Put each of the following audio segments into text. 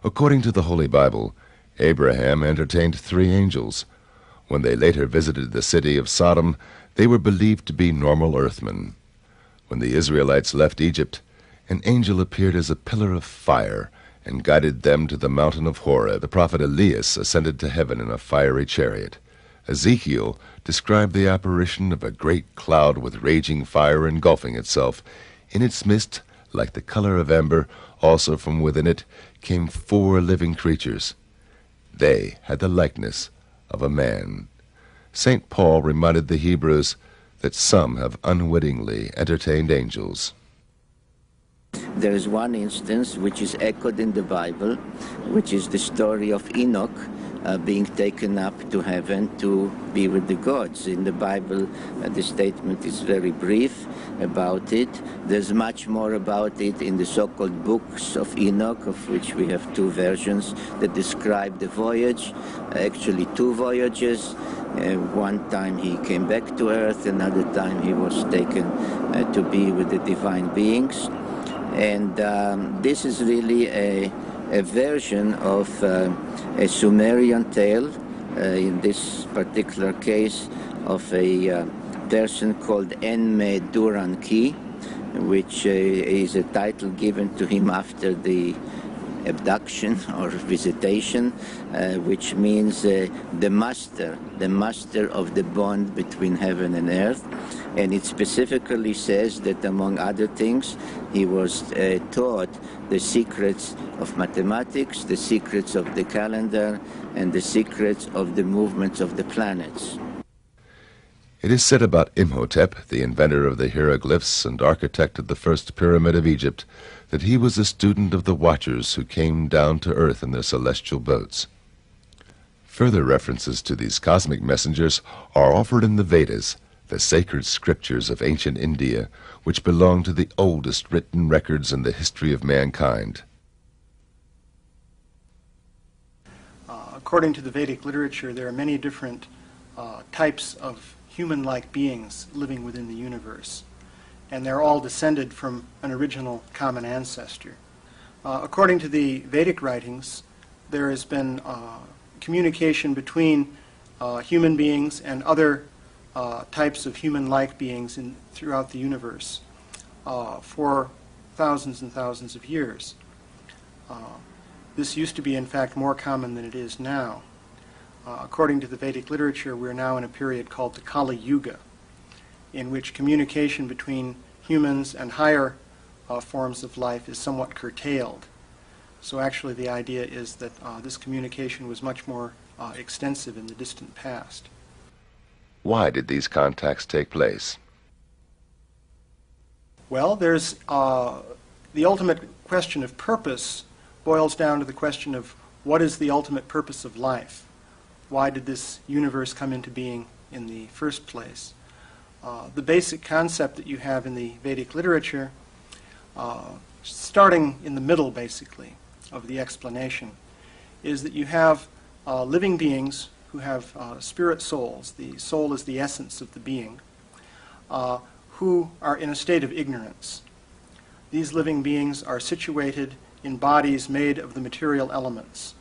According to the Holy Bible, Abraham entertained 3 angels. When they later visited the city of Sodom, they were believed to be normal earthmen. When the Israelites left Egypt, an angel appeared as a pillar of fire and guided them to the mountain of Horeb. The prophet Elias ascended to heaven in a fiery chariot. Ezekiel described the apparition of a great cloud with raging fire engulfing itself. In its midst, like the color of amber, also from within it came 4 living creatures. They had the likeness of a man. St. Paul reminded the Hebrews that some have unwittingly entertained angels. There is one instance which is echoed in the Bible, which is the story of Enoch being taken up to heaven to be with the gods. In the Bible, the statement is very brief about it. There's much more about it in the so-called books of Enoch, of which we have 2 versions that describe the voyage, actually 2 voyages. One time he came back to earth, another time he was taken to be with the divine beings. And this is really a version of a Sumerian tale, in this particular case of a person called Enme-Duran-Ki, which is a title given to him after the abduction or visitation, which means the master of the bond between heaven and earth. And it specifically says that, among other things, he was taught the secrets of mathematics, the secrets of the calendar, and the secrets of the movements of the planets. It is said about Imhotep, the inventor of the hieroglyphs and architect of the first pyramid of Egypt, that he was a student of the Watchers who came down to earth in their celestial boats. Further references to these cosmic messengers are offered in the Vedas, the sacred scriptures of ancient India, which belong to the oldest written records in the history of mankind. According to the Vedic literature, there are many different types of human-like beings living within the universe, and they're all descended from an original common ancestor. According to the Vedic writings, there has been communication between human beings and other types of human-like beings throughout the universe for thousands and thousands of years. This used to be, in fact, more common than it is now. According to the Vedic literature, we're now in a period called the Kali Yuga, in which communication between humans and higher forms of life is somewhat curtailed. So actually the idea is that this communication was much more extensive in the distant past. Why did these contacts take place? Well, there's the ultimate question of purpose boils down to the question of what is the ultimate purpose of life? Why did this universe come into being in the first place? The basic concept that you have in the Vedic literature, starting in the middle basically of the explanation, is that you have living beings who have spirit souls. The soul is the essence of the being, who are in a state of ignorance. These living beings are situated in bodies made of the material elements.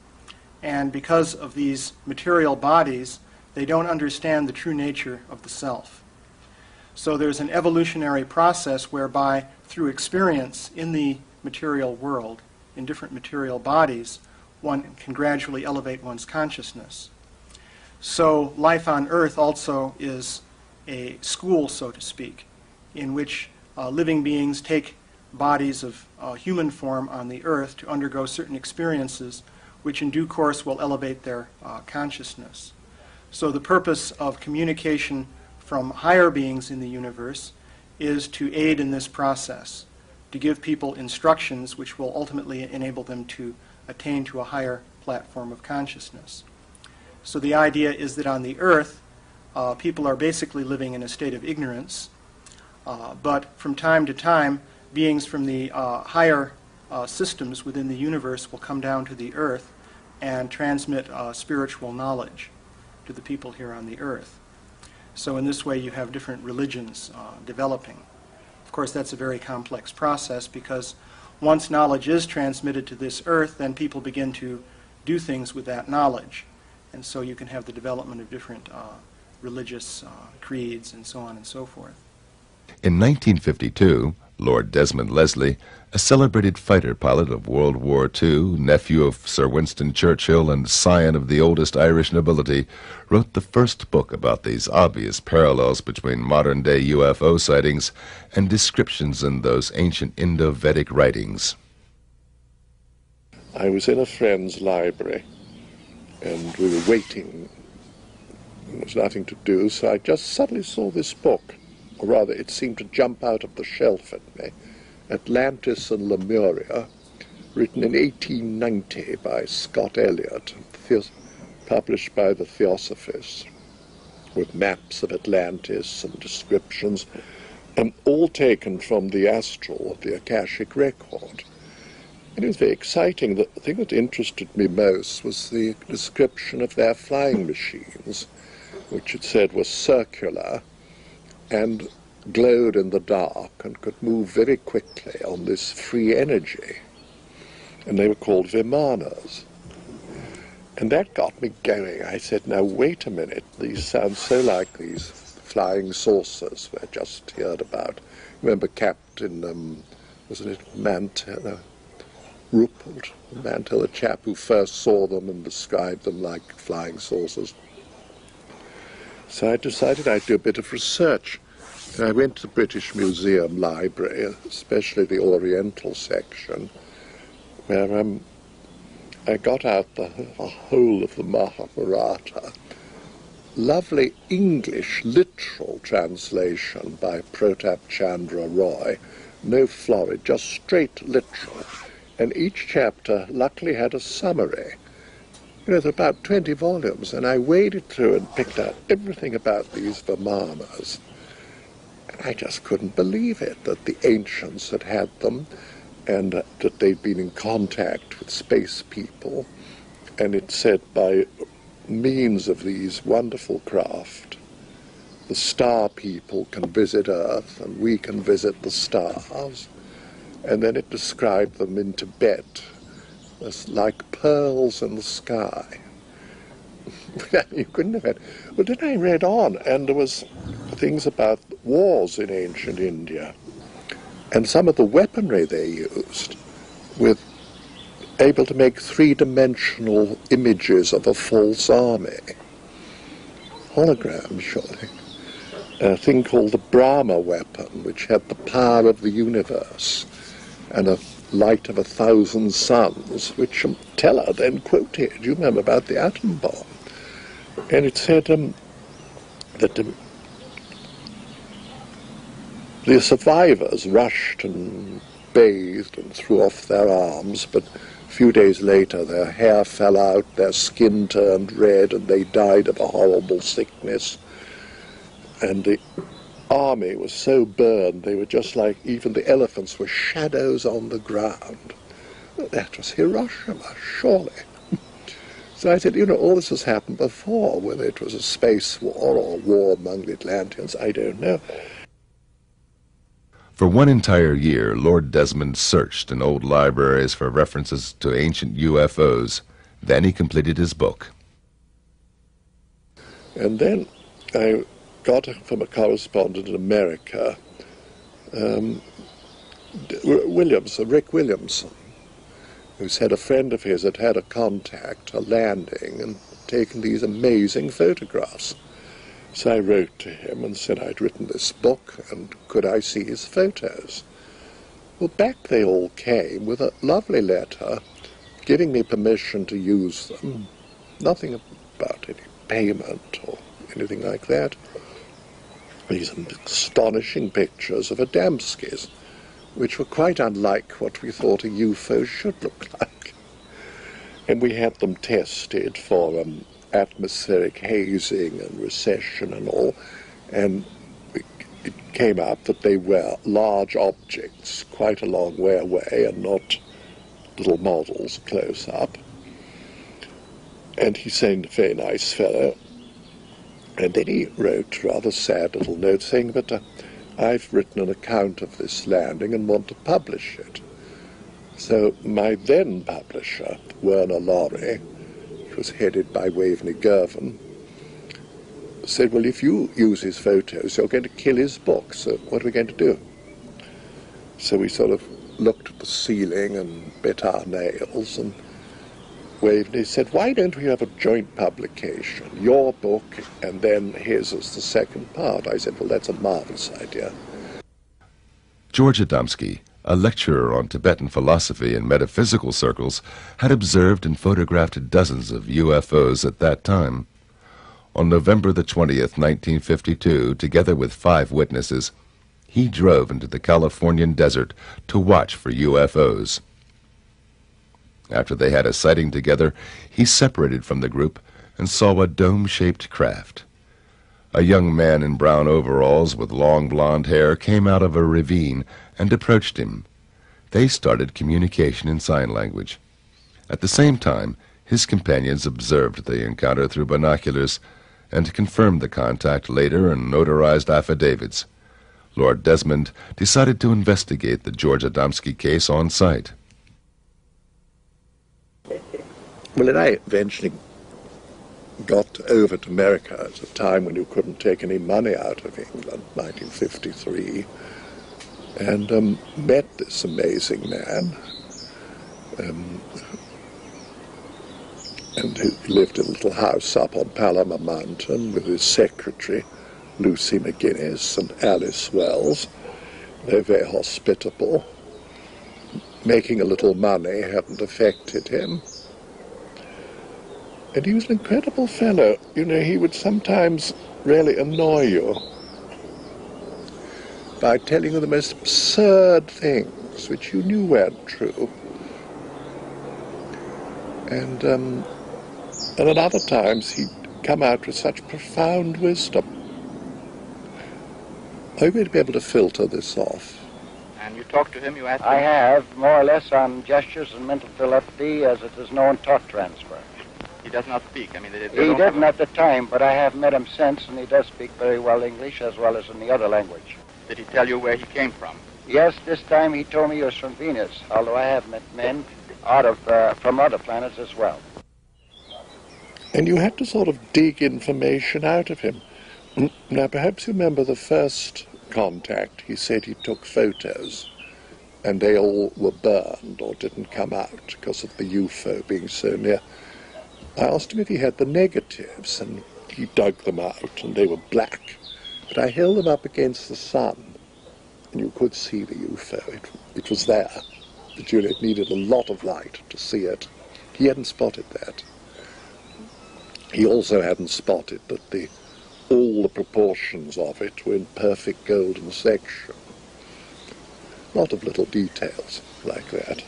And because of these material bodies, they don't understand the true nature of the self. So there's an evolutionary process whereby, through experience in the material world, in different material bodies, one can gradually elevate one's consciousness. So life on Earth also is a school, so to speak, in which living beings take bodies of human form on the Earth to undergo certain experiences which in due course will elevate their consciousness. So the purpose of communication from higher beings in the universe is to aid in this process, to give people instructions which will ultimately enable them to attain to a higher platform of consciousness. So the idea is that on the Earth, people are basically living in a state of ignorance, but from time to time, beings from the higher systems within the universe will come down to the Earth and transmit spiritual knowledge to the people here on the Earth. So in this way you have different religions developing. Of course, that's a very complex process because once knowledge is transmitted to this earth, then people begin to do things with that knowledge. And so you can have the development of different religious creeds and so on and so forth. In 1952, Lord Desmond Leslie, a celebrated fighter pilot of World War II, nephew of Sir Winston Churchill and scion of the oldest Irish nobility, wrote the first book about these obvious parallels between modern-day UFO sightings and descriptions in those ancient Indo-Vedic writings. I was in a friend's library, and we were waiting. There was nothing to do, so I just suddenly saw this book. Or rather, it seemed to jump out of the shelf at me. Atlantis and Lemuria, written in 1890 by Scott Elliott, published by the Theosophists, with maps of Atlantis and descriptions, and all taken from the astral, the Akashic record. And it was very exciting. The thing that interested me most was the description of their flying machines, which it said were circular and glowed in the dark and could move very quickly on this free energy. And they were called Vimanas. And that got me going. I said, now wait a minute, these sound so like these flying saucers we just heard about. Remember Captain, wasn't it Mantell, Ruppelt, Mantell, the chap who first saw them and described them like flying saucers. So I decided I'd do a bit of research. And I went to the British Museum Library, especially the Oriental section, where I got out the whole of the Mahabharata. Lovely English literal translation by Pratap Chandra Roy. No florid, just straight literal. And each chapter luckily had a summary. You know, there were about 20 volumes, and I waded through and picked out everything about these Vimanas. And I just couldn't believe it, that the ancients had had them, and that they'd been in contact with space people. And it said by means of these wonderful craft, the star people can visit Earth, and we can visit the stars. And then it described them in Tibet as like pearls in the sky. You couldn't have had... Well, then I read on, and there was things about wars in ancient India, and some of the weaponry they used, with able to make three-dimensional images of a false army. Hologram, surely. A thing called the Brahma weapon, which had the power of the universe, and a light of 1,000 suns, which Teller then quoted. You remember about the atom bomb. And it said that the survivors rushed and bathed and threw off their arms, but a few days later their hair fell out, their skin turned red, and they died of a horrible sickness. And the army was so burned, they were just like, even the elephants were shadows on the ground. That was Hiroshima, surely. So I said, you know, all this has happened before, whether it was a space war or war among the Atlanteans, I don't know. For one entire year, Lord Desmond searched in old libraries for references to ancient UFOs. Then he completed his book. And then I got from a correspondent in America, Rick Williamson, who said a friend of his had had a contact, a landing, and taken these amazing photographs. So I wrote to him and said I'd written this book, and could I see his photos? Well, back they all came with a lovely letter giving me permission to use them. Nothing about any payment or anything like that. These astonishing pictures of Adamskis, which were quite unlike what we thought a UFO should look like. And we had them tested for atmospheric hazing and recession and all, and it came out that they were large objects quite a long way away and not little models close up. And he seemed a very nice fellow. And then he wrote a rather sad little note saying that I've written an account of this landing and want to publish it. So my then publisher, Werner Laurie, who was headed by Waveney Girvan, said, well, if you use his photos, you're going to kill his book, so what are we going to do? So we sort of looked at the ceiling and bit our nails, and Waveney said, why don't we have a joint publication, your book and then his as the second part? I said, well, that's a marvelous idea. George Adamski, a lecturer on Tibetan philosophy in metaphysical circles, had observed and photographed dozens of UFOs at that time. On November the 20th, 1952, together with 5 witnesses, he drove into the Californian desert to watch for UFOs. After they had a sighting together, he separated from the group and saw a dome-shaped craft. A young man in brown overalls with long blonde hair came out of a ravine and approached him. They started communication in sign language. At the same time, his companions observed the encounter through binoculars and confirmed the contact later in notarized affidavits. Lord Desmond decided to investigate the George Adamski case on site. Well, then I eventually got over to America at a time when you couldn't take any money out of England, 1953, and met this amazing man. And he lived in a little house up on Palomar Mountain with his secretary, Lucy McGuinness, and Alice Wells. They were very hospitable. Making a little money hadn't affected him. And he was an incredible fellow. You know, he would sometimes really annoy you by telling you the most absurd things which you knew weren't true. And at other times he'd come out with such profound wisdom. Are you going to be able to filter this off? And you talked to him, you asked him? I have, more or less on gestures and mental telepathy, as it is known, thought transfer. He does not speak. I mean, He didn't at the time, but I have met him since, and he does speak very well English as well as in the other language. Did he tell you where he came from? Yes, this time he told me he was from Venus, although I have met men from other planets as well. And you had to sort of dig information out of him. Now, perhaps you remember the first contact. He said he took photos, and they all were burned or didn't come out because of the UFO being so near. I asked him if he had the negatives, and he dug them out, and they were black. But I held them up against the sun, and you could see the UFO. It was there. But it needed a lot of light to see it. He hadn't spotted that. He also hadn't spotted that all the proportions of it were in perfect golden section. A lot of little details like that.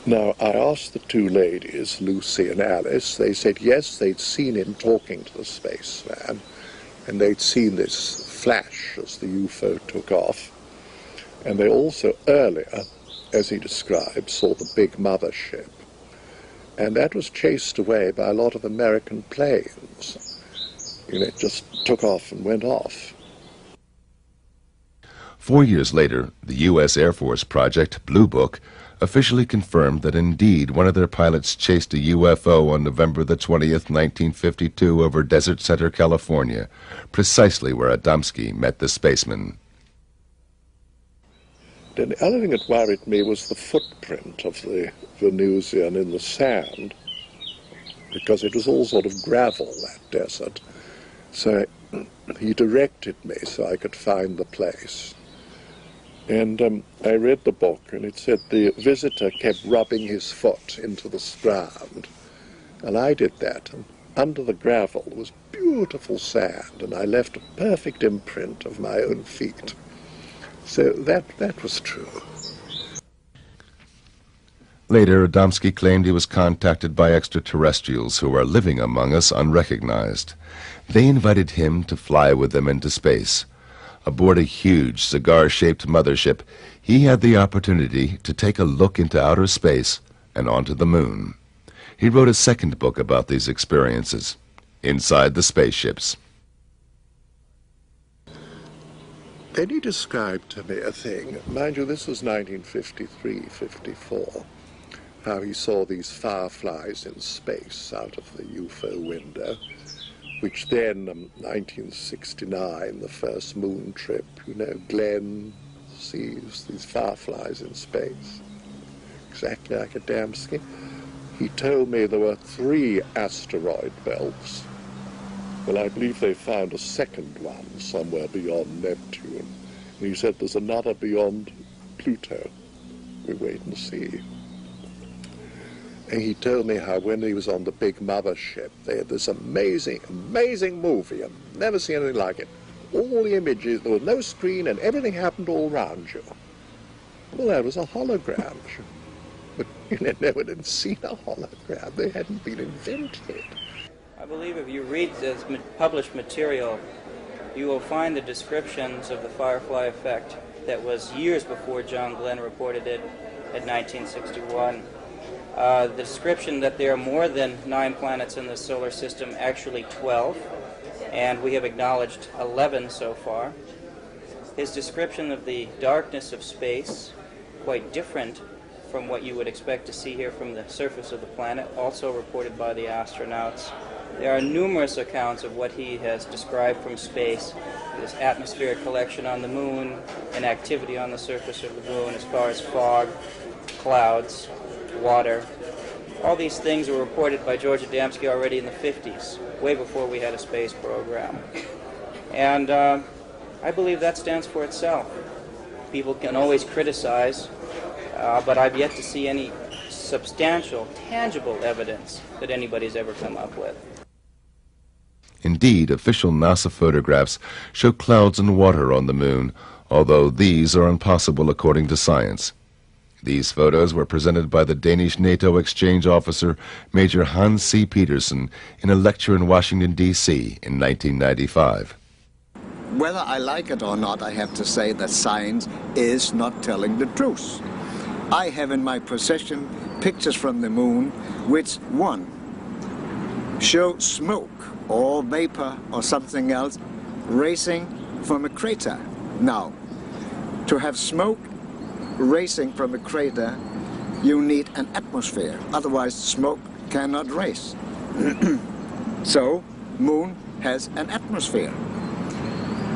Now, I asked the 2 ladies, Lucy and Alice. They said yes, they'd seen him talking to the spaceman, and they'd seen this flash as the UFO took off. And they also earlier, as he described, saw the big mothership. And that was chased away by a lot of American planes. You know, it just took off and went off. 4 years later, the U.S. Air Force project, Blue Book, officially confirmed that indeed one of their pilots chased a UFO on November the 20th, 1952 over Desert Center, California, precisely where Adamski met the spaceman. The other thing that worried me was the footprint of the Venusian in the sand, because it was all sort of gravel, that desert. So he directed me so I could find the place. And I read the book, and it said the visitor kept rubbing his foot into the ground. And I did that, and under the gravel was beautiful sand, and I left a perfect imprint of my own feet. So that was true. Later, Adamski claimed he was contacted by extraterrestrials who are living among us unrecognized. They invited him to fly with them into space. Aboard a huge cigar-shaped mothership, he had the opportunity to take a look into outer space and onto the moon. He wrote a second book about these experiences, Inside the Spaceships. Then he described to me a thing, mind you, this was 1953-54, how he saw these fireflies in space out of the UFO window, which then, 1969, the first moon trip, you know, Glenn sees these fireflies in space, exactly like Adamski. He told me there were 3 asteroid belts. Well, I believe they found a second one somewhere beyond Neptune. And he said there's another beyond Pluto. We wait and see. And he told me how when he was on the big mothership, they had this amazing, amazing movie. I've never seen anything like it. All the images, there was no screen, and everything happened all around you. Well, that was a hologram. But you know, no one had seen a hologram. They hadn't been invented. I believe if you read this published material, you will find the descriptions of the firefly effect that was years before John Glenn reported it in 1961. The description that there are more than 9 planets in the solar system, actually 12, and we have acknowledged 11 so far. His description of the darkness of space, quite different from what you would expect to see here from the surface of the planet, also reported by the astronauts. There are numerous accounts of what he has described from space, this atmospheric collection on the moon, and activity on the surface of the moon as far as fog, clouds, water. All these things were reported by George Adamski already in the 50s, way before we had a space program. And I believe that stands for itself. People can always criticize, but I've yet to see any substantial, tangible evidence that anybody's ever come up with. Indeed, official NASA photographs show clouds and water on the moon, although these are impossible according to science. These photos were presented by the Danish NATO exchange officer, Major Hans C. Petersen, in a lecture in Washington, D.C. in 1995. Whether I like it or not, I have to say that science is not telling the truth. I have in my possession pictures from the moon which, one, show smoke or vapor or something else racing from a crater. Now, to have smoke racing from a crater, you need an atmosphere. Otherwise, smoke cannot race. So, moon has an atmosphere.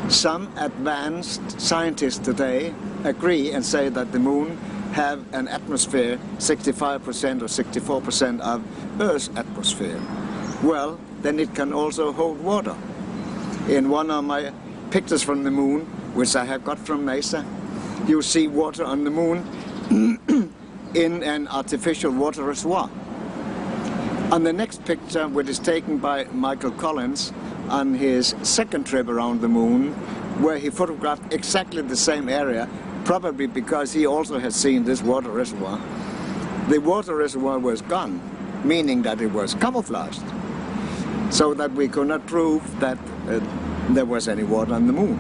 Some advanced scientists today agree and say that the moon have an atmosphere 65% or 64% of Earth's atmosphere. Well, then it can also hold water. In one of my pictures from the moon, which I have got from NASA, you see water on the moon in an artificial water reservoir. On the next picture, which is taken by Michael Collins on his second trip around the moon, where he photographed exactly the same area, probably because he also had seen this water reservoir. The water reservoir was gone, meaning that it was camouflaged, so that we could not prove that there was any water on the moon.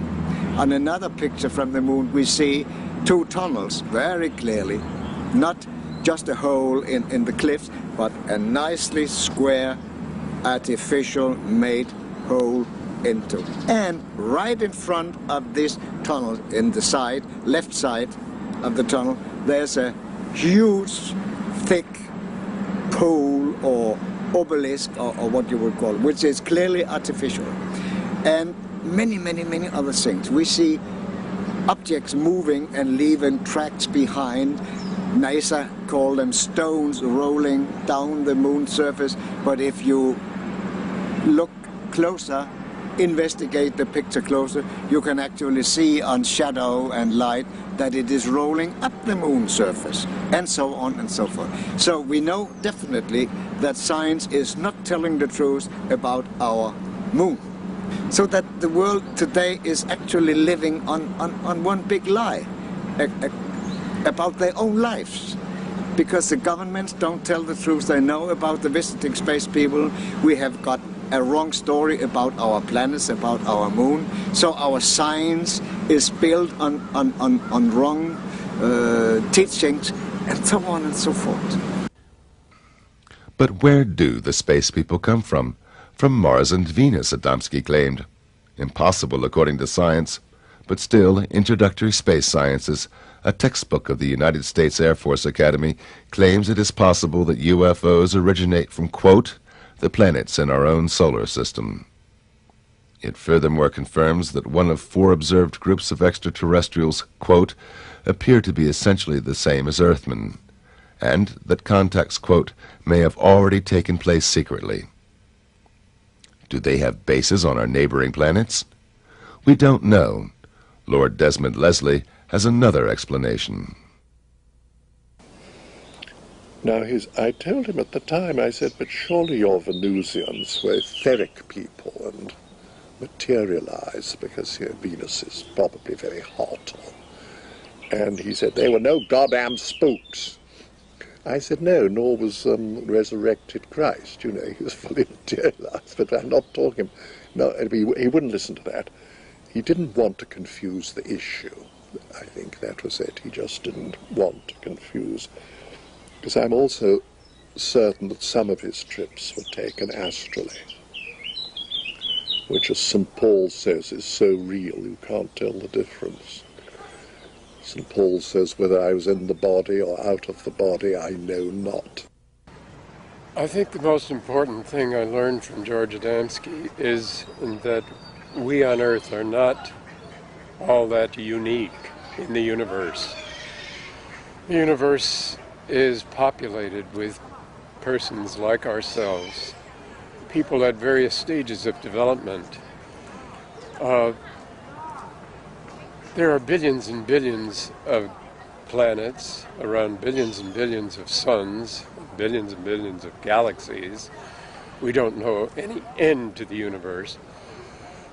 On another picture from the moon, we see 2 tunnels very clearly, not just a hole in the cliffs, but a nicely square, artificial made hole into. And right in front of this tunnel, in the side, left side of the tunnel, there's a huge, thick pole or obelisk, or what you would call it, which is clearly artificial. And many, many, many other things. We see objects moving and leaving tracks behind. NASA call them stones rolling down the moon's surface, but if you look closer, investigate the picture closer, you can actually see on shadow and light that it is rolling up the moon's surface, and so on and so forth. So we know definitely that science is not telling the truth about our moon. So that the world today is actually living on one big lie about their own lives. Because the governments don't tell the truth they know about the visiting space people. We have got a wrong story about our planets, about our moon. So our science is built on wrong teachings, and so on and so forth. But where do the space people come from? From Mars and Venus, Adamski claimed. Impossible according to science, but still, Introductory Space Sciences, a textbook of the United States Air Force Academy, claims it is possible that UFOs originate from, quote, the planets in our own solar system. It furthermore confirms that one of 4 observed groups of extraterrestrials, quote, appear to be essentially the same as Earthmen, and that contacts, quote, may have already taken place secretly. Do they have bases on our neighboring planets? We don't know. Lord Desmond Leslie has another explanation. Now, I told him at the time, I said, but surely your Venusians were etheric people and materialize because Venus is probably very hot. And he said, they were no goddamn spooks. I said, no, nor was resurrected Christ. You know, he was fully materialized, but I'm not talking. No, he wouldn't listen to that. He didn't want to confuse the issue. I think that was it. He just didn't want to confuse. Because I'm also certain that some of his trips were taken astrally, which, as St. Paul says, is so real you can't tell the difference. St. Paul says, whether I was in the body or out of the body, I know not. I think the most important thing I learned from George Adamski is that we on Earth are not all that unique in the universe. The universe is populated with persons like ourselves, people at various stages of development. There are billions and billions of planets, around billions and billions of suns, billions and billions of galaxies. We don't know any end to the universe.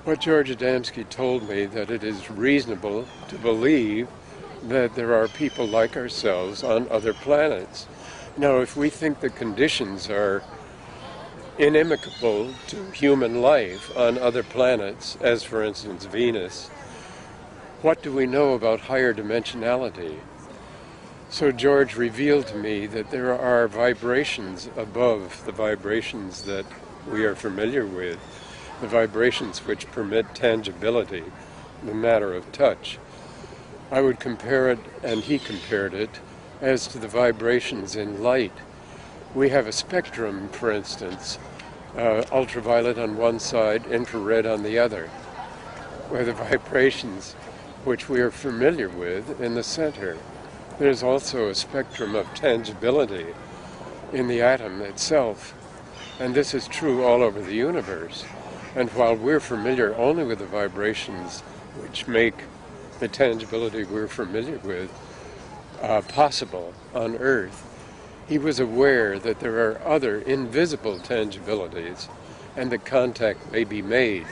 But George Adamski told me that it is reasonable to believe that there are people like ourselves on other planets. Now, if we think the conditions are inimical to human life on other planets, as for instance Venus, what do we know about higher dimensionality? So George revealed to me that there are vibrations above the vibrations that we are familiar with, the vibrations which permit tangibility, the matter of touch. I would compare it, and he compared it, as to the vibrations in light. We have a spectrum, for instance, ultraviolet on one side, infrared on the other, where the vibrations which we are familiar with in the center. There's also a spectrum of tangibility in the atom itself, and this is true all over the universe. And while we're familiar only with the vibrations which make the tangibility we're familiar with possible on Earth, he was aware that there are other invisible tangibilities and that contact may be made.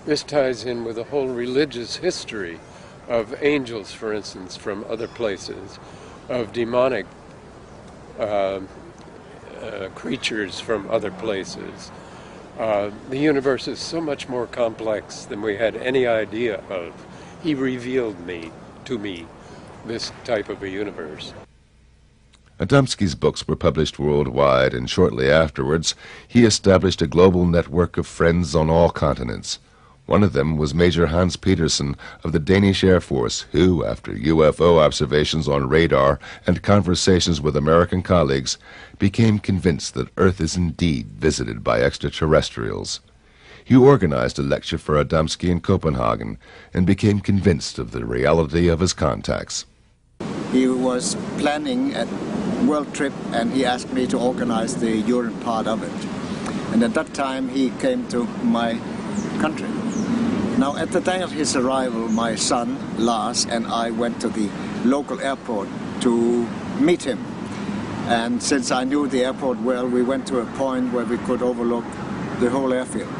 This ties in with the whole religious history of angels, for instance, from other places, of demonic creatures from other places. The universe is so much more complex than we had any idea of. He revealed to me this type of a universe. Adamski's books were published worldwide, and shortly afterwards he established a global network of friends on all continents. One of them was Major Hans Petersen of the Danish Air Force, who, after UFO observations on radar and conversations with American colleagues, became convinced that Earth is indeed visited by extraterrestrials. He organized a lecture for Adamski in Copenhagen and became convinced of the reality of his contacts. He was planning a world trip, and he asked me to organize the Europe part of it. And at that time he came to my country. Now, at the day of his arrival, my son, Lars, and I went to the local airport to meet him. And since I knew the airport well, we went to a point where we could overlook the whole airfield.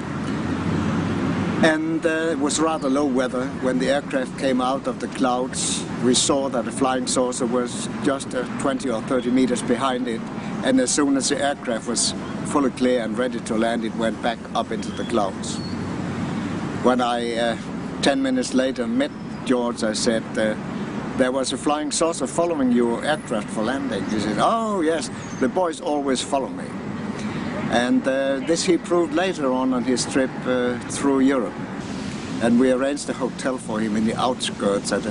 And it was rather low weather. When the aircraft came out of the clouds, we saw that the flying saucer was just 20 or 30 meters behind it. And as soon as the aircraft was fully clear and ready to land, it went back up into the clouds. When I, 10 minutes later, met George, I said, there was a flying saucer following your aircraft for landing. He said, oh yes, the boys always follow me. And this he proved later on his trip through Europe. and we arranged a hotel for him in the outskirts at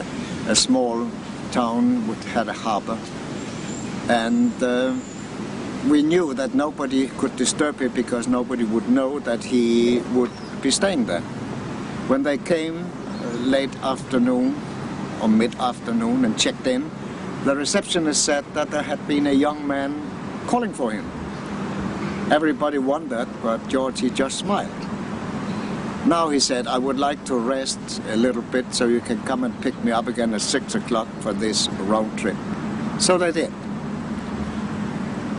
a small town which had a harbor. And we knew that nobody could disturb him because nobody would know that he would be staying there. When they came late afternoon or mid-afternoon and checked in, the receptionist said that there had been a young man calling for him. Everybody wondered, but George, he just smiled. Now he said, I would like to rest a little bit so you can come and pick me up again at 6 o'clock for this road trip. So they did.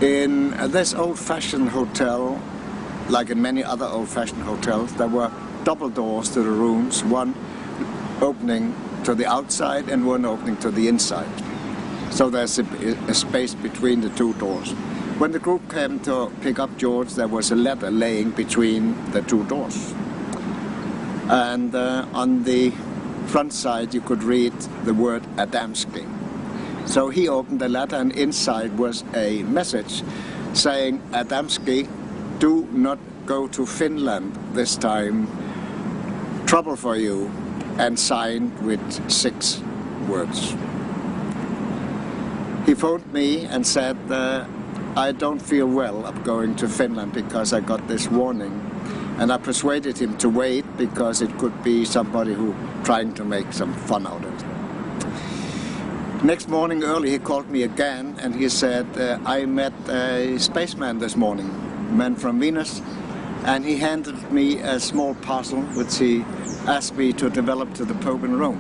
In this old-fashioned hotel, like in many other old-fashioned hotels, there were double doors to the rooms, one opening to the outside and one opening to the inside. So there's a space between the two doors. When the group came to pick up George, there was a ladder laying between the two doors. And on the front side you could read the word Adamski. So he opened the ladder, and inside was a message saying, Adamski, do not go to Finland this time, trouble for you, and signed with 6 words. He phoned me and said, I don't feel well of going to Finland because I got this warning. And I persuaded him to wait because it could be somebody who trying to make some fun out of it. Next morning early he called me again and he said, I met a spaceman this morning, a man from Venus, and he handed me a small parcel which he asked me to develop to the Pope in Rome.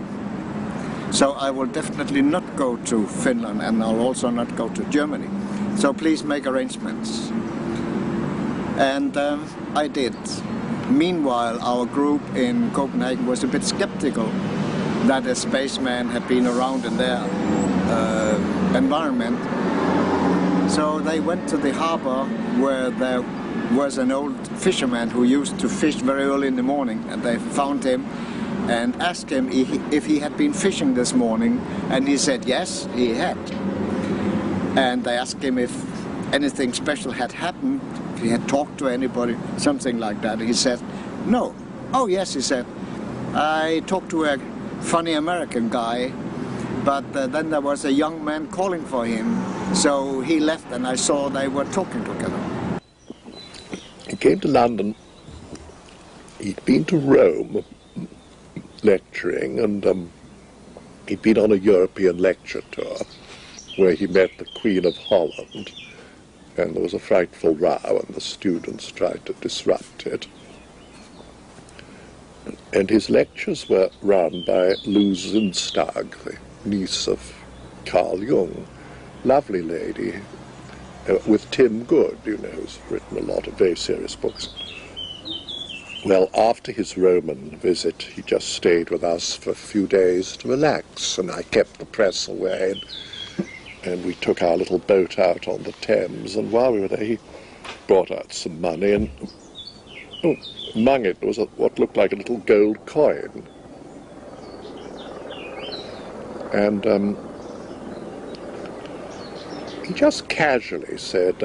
So I will definitely not go to Finland, and I'll also not go to Germany. So please make arrangements. And I did. Meanwhile, our group in Copenhagen was a bit skeptical that a spaceman had been around in their environment. So they went to the harbor where there was an old fisherman who used to fish very early in the morning, and they found him and asked him if he had been fishing this morning, and he said yes, he had. And they asked him if anything special had happened, if he had talked to anybody, something like that. He said, no. Oh yes, he said, I talked to a funny American guy, but then there was a young man calling for him, so he left and I saw they were talking together. He came to London. He'd been to Rome lecturing, and he'd been on a European lecture tour where he met the Queen of Holland, and there was a frightful row and the students tried to disrupt it. And his lectures were run by Lou Zinstag, the niece of Carl Jung, lovely lady, with Tim Good, you know, who's written a lot of very serious books. Well, after his Roman visit, he just stayed with us for a few days to relax, and I kept the press away, and we took our little boat out on the Thames, and while we were there, he brought out some money, and among it was what looked like a little gold coin. And he just casually said,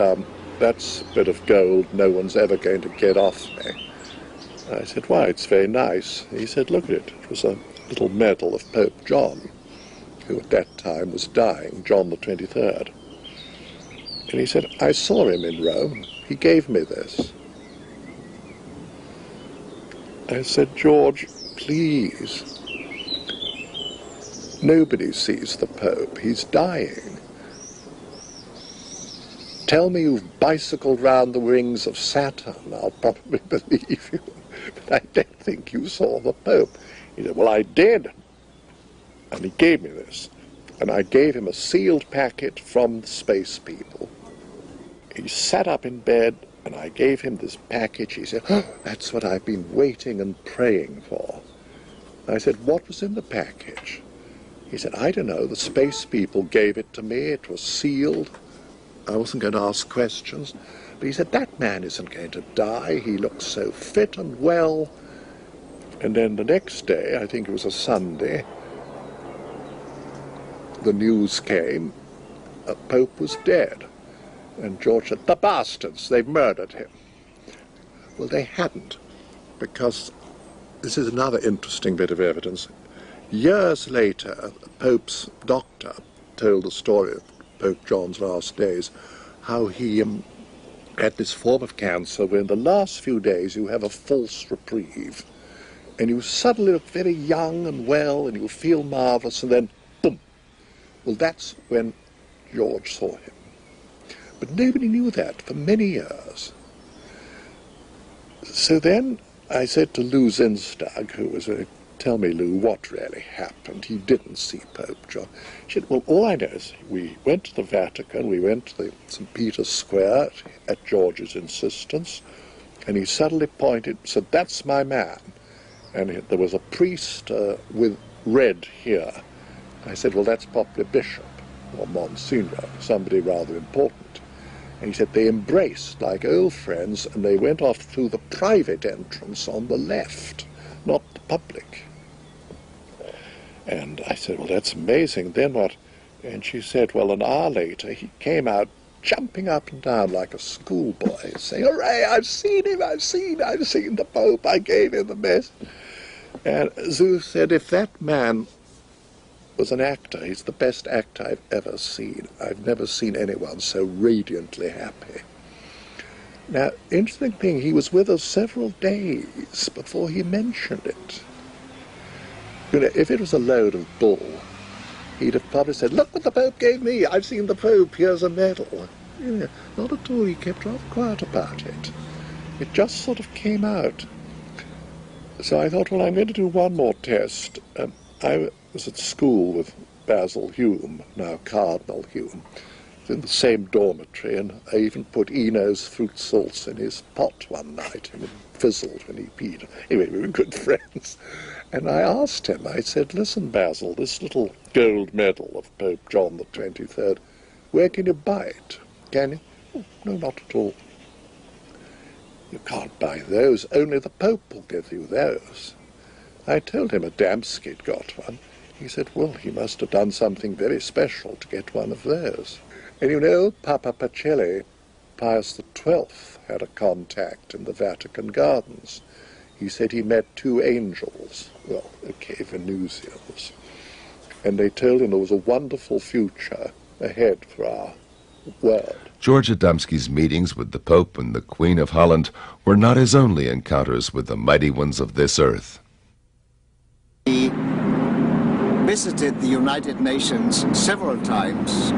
that's a bit of gold no one's ever going to get off me. I said, why, it's very nice. He said, look at it. It was a little medal of Pope John, who at that time was dying, John the 23rd. And he said, I saw him in Rome. He gave me this. I said, George, please. Nobody sees the Pope. He's dying. Tell me you've bicycled round the rings of Saturn. I'll probably believe you. But I don't think you saw the Pope. He said, well, I did. And he gave me this. And I gave him a sealed packet from the space people. He sat up in bed, and I gave him this package. He said, oh, that's what I've been waiting and praying for. I said, what was in the package? He said, I don't know. The space people gave it to me. It was sealed. I wasn't going to ask questions. But he said, that man isn't going to die. He looks so fit and well. And then the next day, I think it was a Sunday, the news came, the Pope was dead. And George said, the bastards, they've murdered him. Well, they hadn't, because this is another interesting bit of evidence. Years later, the Pope's doctor told the story of Pope John's last days, how he had this form of cancer where in the last few days you have a false reprieve. And you suddenly look very young and well, and you feel marvellous, and then, boom. Well, that's when George saw him. But nobody knew that for many years. So then I said to Lou Zinstag, who was tell me, Lou, what really happened? He didn't see Pope John. She said, well, all I know is we went to the Vatican, we went to the St. Peter's Square at George's insistence, and he suddenly pointed, said, that's my man. And there was a priest with red here. I said, well, that's probably a bishop or Monsignor, somebody rather important. And he said they embraced like old friends, and they went off through the private entrance on the left, not the public. And I said, well, that's amazing. Then what? And she said, well, an hour later, he came out jumping up and down like a schoolboy, saying, hooray, I've seen him, I've seen the Pope, I gave him the best. And Zeus said, if that man was an actor, he's the best actor I've ever seen. I've never seen anyone so radiantly happy. Now, interesting thing, he was with us several days before he mentioned it. You know, if it was a load of bull, he'd have probably said, look what the Pope gave me, I've seen the Pope, here's a medal. You know, not at all, he kept rather quiet about it. It just sort of came out. So I thought, well, I'm going to do one more test. I was at school with Basil Hume, now Cardinal Hume, in the same dormitory, and I even put Eno's fruit salts in his pot one night, and it fizzled when he peed. Anyway, we were good friends. And I asked him, I said, listen, Basil, this little gold medal of Pope John the 23rd, where can you buy it? Can you? Oh, no, not at all. You can't buy those, only the Pope will give you those. I told him Adamski'd got one. He said, well, he must have done something very special to get one of those. And you know, Papa Pacelli, Pius XII, had a contact in the Vatican Gardens. He said he met two angels, well, okay, Venusians, and they told him there was a wonderful future ahead for our world. George Adamski's meetings with the Pope and the Queen of Holland were not his only encounters with the mighty ones of this earth. He visited the United Nations several times.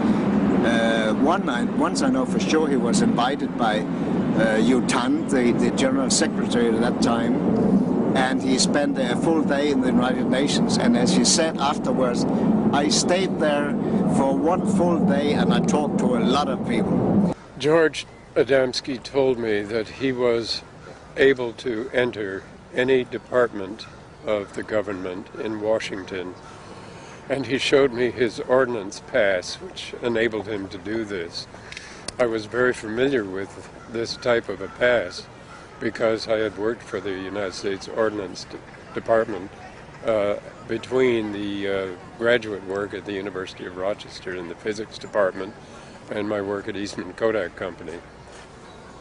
Once I know for sure he was invited by U Thant, the General Secretary at that time, and he spent a full day in the United Nations, and as he said afterwards, I stayed there for one full day and I talked to a lot of people. George Adamski told me that he was able to enter any department of the government in Washington, and he showed me his ordnance pass, which enabled him to do this. I was very familiar with this type of a pass because I had worked for the United States Ordnance Department between the graduate work at the University of Rochester in the physics department and my work at Eastman Kodak Company.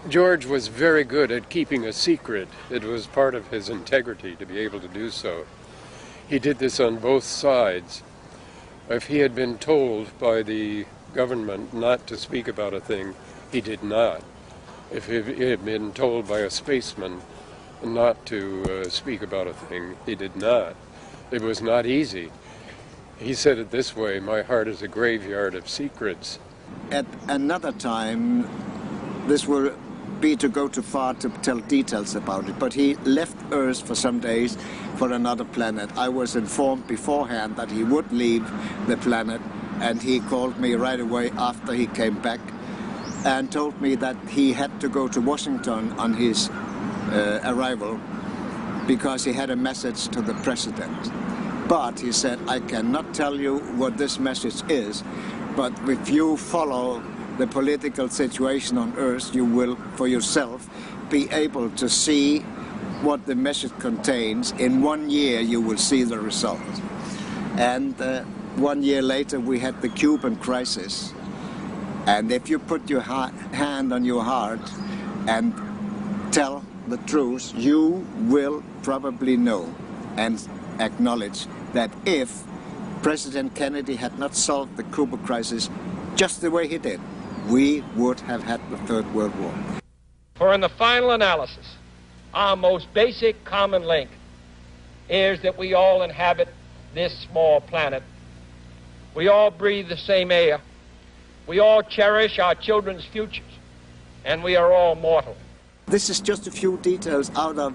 George was very good at keeping a secret. It was part of his integrity to be able to do so. He did this on both sides. If he had been told by the government not to speak about a thing, he did not. If he had been told by a spaceman not to speak about a thing, he did not. It was not easy. He said it this way, my heart is a graveyard of secrets. At another time, this will be to go too far to tell details about it, but he left Earth for some days for another planet. I was informed beforehand that he would leave the planet, and he called me right away after he came back and told me that he had to go to Washington on his arrival because he had a message to the president. But he said, I cannot tell you what this message is, but if you follow the political situation on Earth, you will, for yourself, be able to see what the message contains. In 1 year, you will see the result. And 1 year later, we had the Cuban crisis. And if you put your hand on your heart and tell the truth, you will probably know and acknowledge that if President Kennedy had not solved the Cuba crisis just the way he did, we would have had the Third World War. For in the final analysis, our most basic common link is that we all inhabit this small planet. We all breathe the same air. We all cherish our children's futures. And we are all mortal. This is just a few details out of,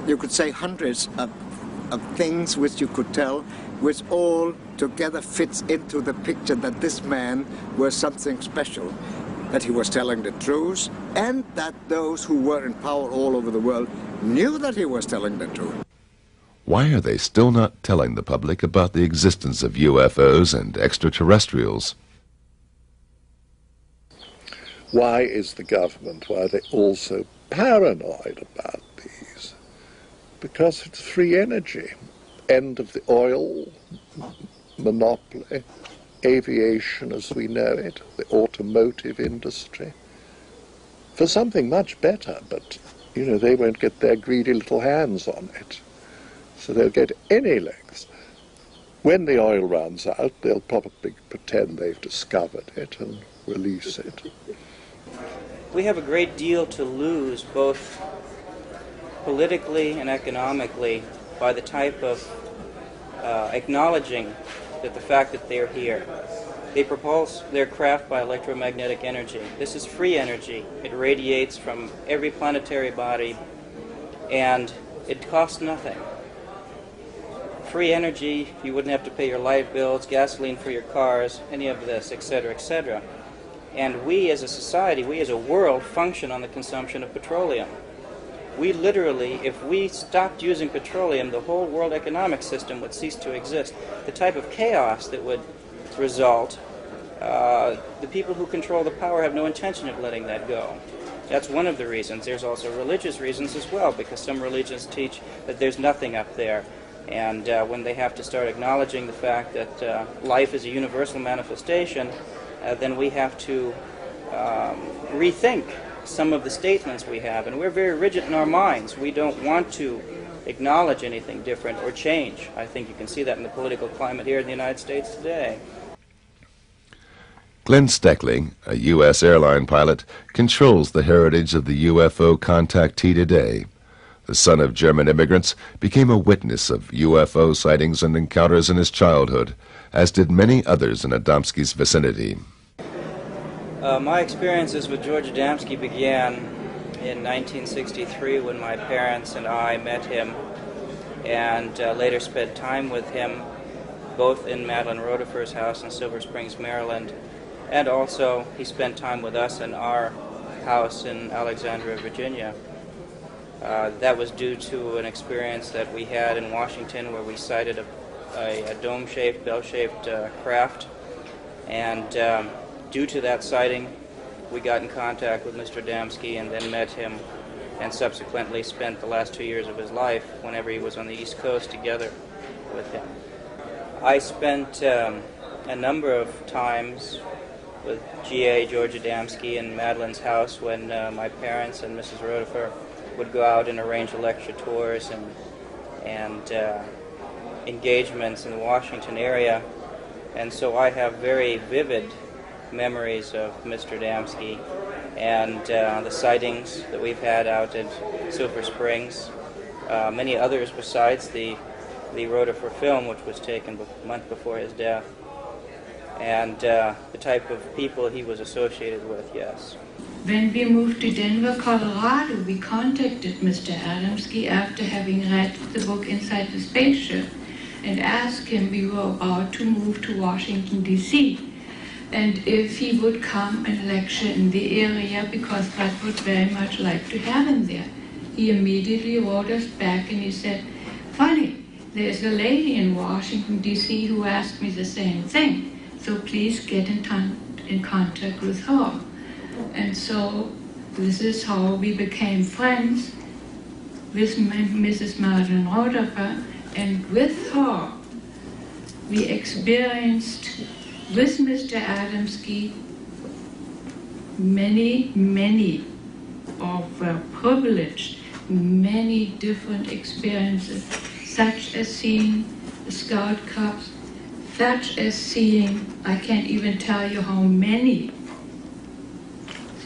you could say, hundreds of things which you could tell, which all together fits into the picture that this man was something special, that he was telling the truth, and that those who were in power all over the world knew that he was telling the truth. Why are they still not telling the public about the existence of UFOs and extraterrestrials? Why is the government, why are they all so paranoid about these? Because it's free energy. End of the oil monopoly, aviation as we know it, the automotive industry. For something much better, but, you know, they won't get their greedy little hands on it. So they'll get any lengths. When the oil runs out, they'll probably pretend they've discovered it and release it. We have a great deal to lose, both politically and economically, by the type of acknowledging that the fact that they're here. They propulse their craft by electromagnetic energy. This is free energy. It radiates from every planetary body, and it costs nothing. Free energy, you wouldn't have to pay your light bills, gasoline for your cars, any of this, etc., etc. And we as a society, we as a world, function on the consumption of petroleum. We literally, if we stopped using petroleum, the whole world economic system would cease to exist. The type of chaos that would result, the people who control the power have no intention of letting that go. That's one of the reasons. There's also religious reasons as well, because some religions teach that there's nothing up there. And when they have to start acknowledging the fact that life is a universal manifestation, then we have to rethink some of the statements we have. And we're very rigid in our minds. We don't want to acknowledge anything different or change. I think you can see that in the political climate here in the United States today. Glenn Steckling, a U.S. airline pilot, controls the heritage of the UFO contactee today. The son of German immigrants, became a witness of UFO sightings and encounters in his childhood, as did many others in Adamski's vicinity. My experiences with George Adamski began in 1963 when my parents and I met him and later spent time with him both in Madeline Rotifer's house in Silver Springs, Maryland, and also he spent time with us in our house in Alexandria, Virginia. That was due to an experience that we had in Washington where we sighted a dome-shaped, bell-shaped craft, and due to that sighting, we got in contact with Mr. Adamski and then met him and subsequently spent the last 2 years of his life whenever he was on the East Coast together with him. I spent a number of times with G.A. George Adamski in Madeline's house when my parents and Mrs. Rotifer would go out and arrange lecture tours and engagements in the Washington area. And so I have very vivid memories of Mr. Adamski and the sightings that we've had out at Silver Springs. Many others besides the Rotifer film, which was taken a month before his death. And the type of people he was associated with, yes. When we moved to Denver, Colorado, we contacted Mr. Adamski after having read the book Inside the Spaceship and asked him, we were about to move to Washington, D.C., and if he would come and lecture in the area because Brad would very much like to have him there. He immediately wrote us back and he said, funny, there's a lady in Washington, D.C. who asked me the same thing, so please get in contact with her. And so this is how we became friends with Mrs. Madeline Rotifer, and with her we experienced with Mr. Adamski many, many privilege, many different experiences, such as seeing the Scout Cups, such as seeing, I can't even tell you how many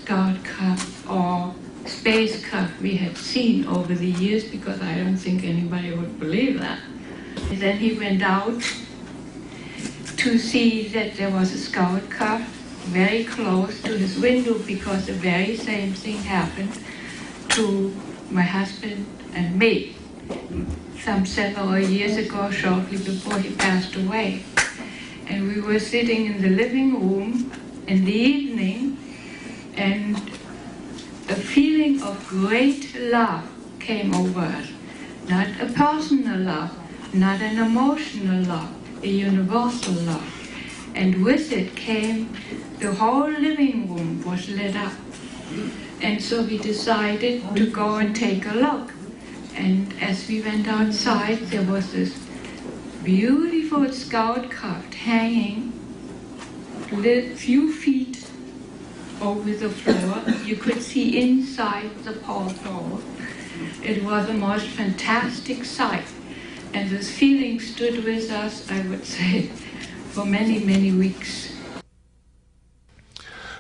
Scout Cups or Space Cup we had seen over the years, because I don't think anybody would believe that. And then he went out to see that there was a Scout Cup very close to his window, because the very same thing happened to my husband and me some several years ago, shortly before he passed away. And we were sitting in the living room in the evening, and a feeling of great love came over us. Not a personal love, not an emotional love, a universal love. And with it came, the whole living room was lit up. And so we decided to go and take a look. And as we went outside, there was this beautiful Scout Cup hanging a few feet over the floor. You could see inside the porthole. It was the most fantastic sight. And this feeling stood with us, I would say, for many, many weeks.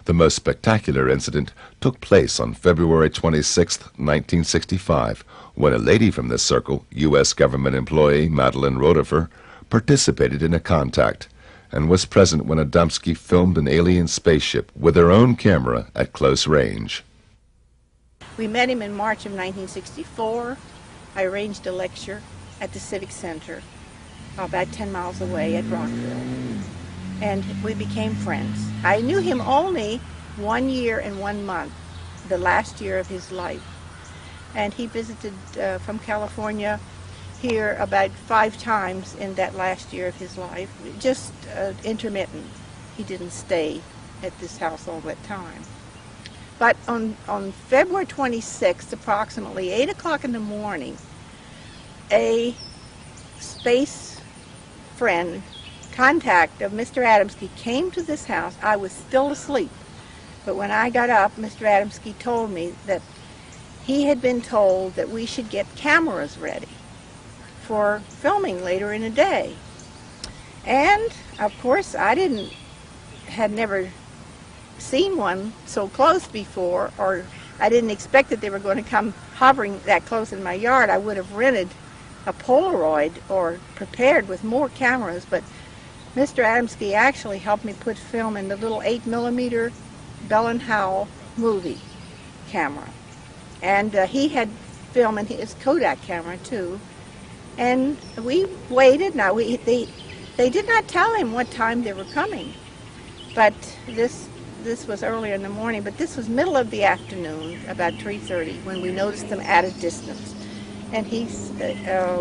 The most spectacular incident took place on February 26, 1965, when a lady from this circle, U.S. government employee Madeline Rotifer, participated in a contact and was present when Adamski filmed an alien spaceship with her own camera at close range. We met him in March of 1964. I arranged a lecture at the Civic Center, about 10 miles away at Rockville. And we became friends. I knew him only 1 year and 1 month, the last year of his life. And he visited from California here about 5 times in that last year of his life, just intermittent. He didn't stay at this house all that time. But on February 26th, approximately 8 o'clock in the morning, a space friend, contact of Mr. Adamski, came to this house. I was still asleep, but when I got up, Mr. Adamski told me that he had been told that we should get cameras ready for filming later in the day. And of course I had never seen one so close before, or I didn't expect that they were going to come hovering that close in my yard. I would have rented a Polaroid or prepared with more cameras, but Mr. Adamski actually helped me put film in the little 8mm Bell and Howell movie camera. And he had film in his Kodak camera too. And we waited. Now, they did not tell him what time they were coming. But this was earlier in the morning, but this was middle of the afternoon, about 3:30, when we noticed them at a distance. And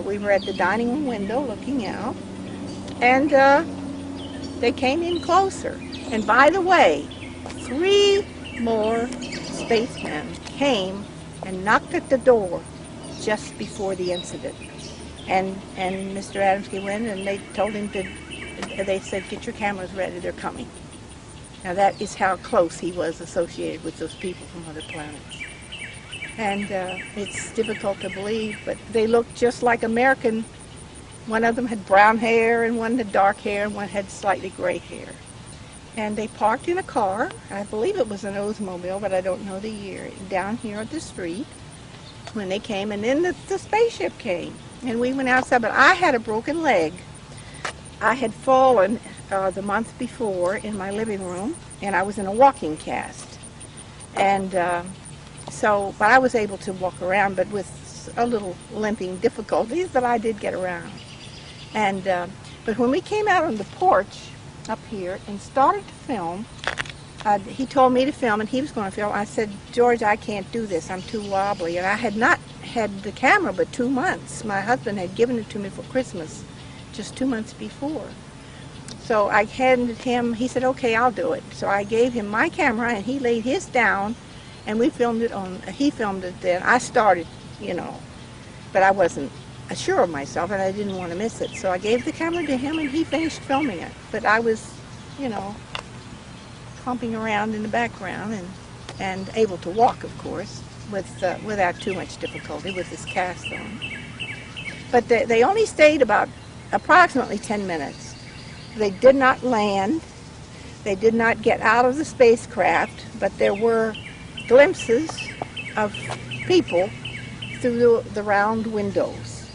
we were at the dining room window looking out, and they came in closer. And by the way, 3 more spacemen came and knocked at the door just before the incident. And Mr. Adamski went, and they told him they said, "Get your cameras ready, they're coming." Now that is how close he was associated with those people from other planets. And it's difficult to believe, but they looked just like American. One of them had brown hair, and one had dark hair, and one had slightly gray hair. And they parked in a car, I believe it was an Oldsmobile, but I don't know the year, down here at the street when they came, and then the spaceship came. And we went outside, but I had a broken leg. I had fallen the month before in my living room, and I was in a walking cast. And but I was able to walk around, but with a little limping difficulties, but I did get around. And but when we came out on the porch up here and started to film, he told me to film, and he was going to film. I said, "George, I can't do this. I'm too wobbly." And I had not had the camera but 2 months. My husband had given it to me for Christmas just 2 months before. So I handed him, he said, "Okay, I'll do it." So I gave him my camera, and he laid his down, and we filmed it he filmed it then. I started, but I wasn't sure of myself, and I didn't want to miss it. So I gave the camera to him, and he finished filming it. But I was, clumping around in the background and able to walk, of course. without too much difficulty with this cast on. But they only stayed about approximately 10 minutes. They did not land. They did not get out of the spacecraft, but there were glimpses of people through the round windows.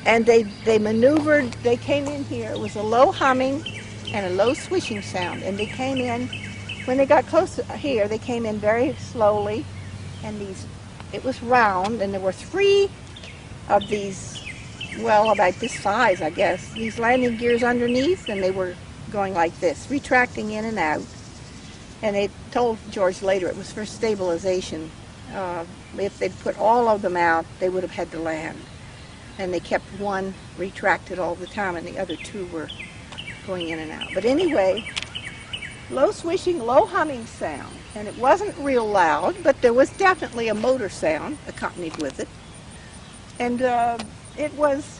And they maneuvered, they came in here. It was a low humming and a low swishing sound. And they came in, when they got close here, they came in very slowly. And it was round, and there were 3 of these, well, about this size, I guess, these landing gears underneath, and they were going like this, retracting in and out. And they told George later it was for stabilization. If they'd put all of them out, they would have had to land. And they kept one retracted all the time, and the other 2 were going in and out. But anyway, low swishing, low humming sound. And it wasn't real loud, but there was definitely a motor sound accompanied with it. And it was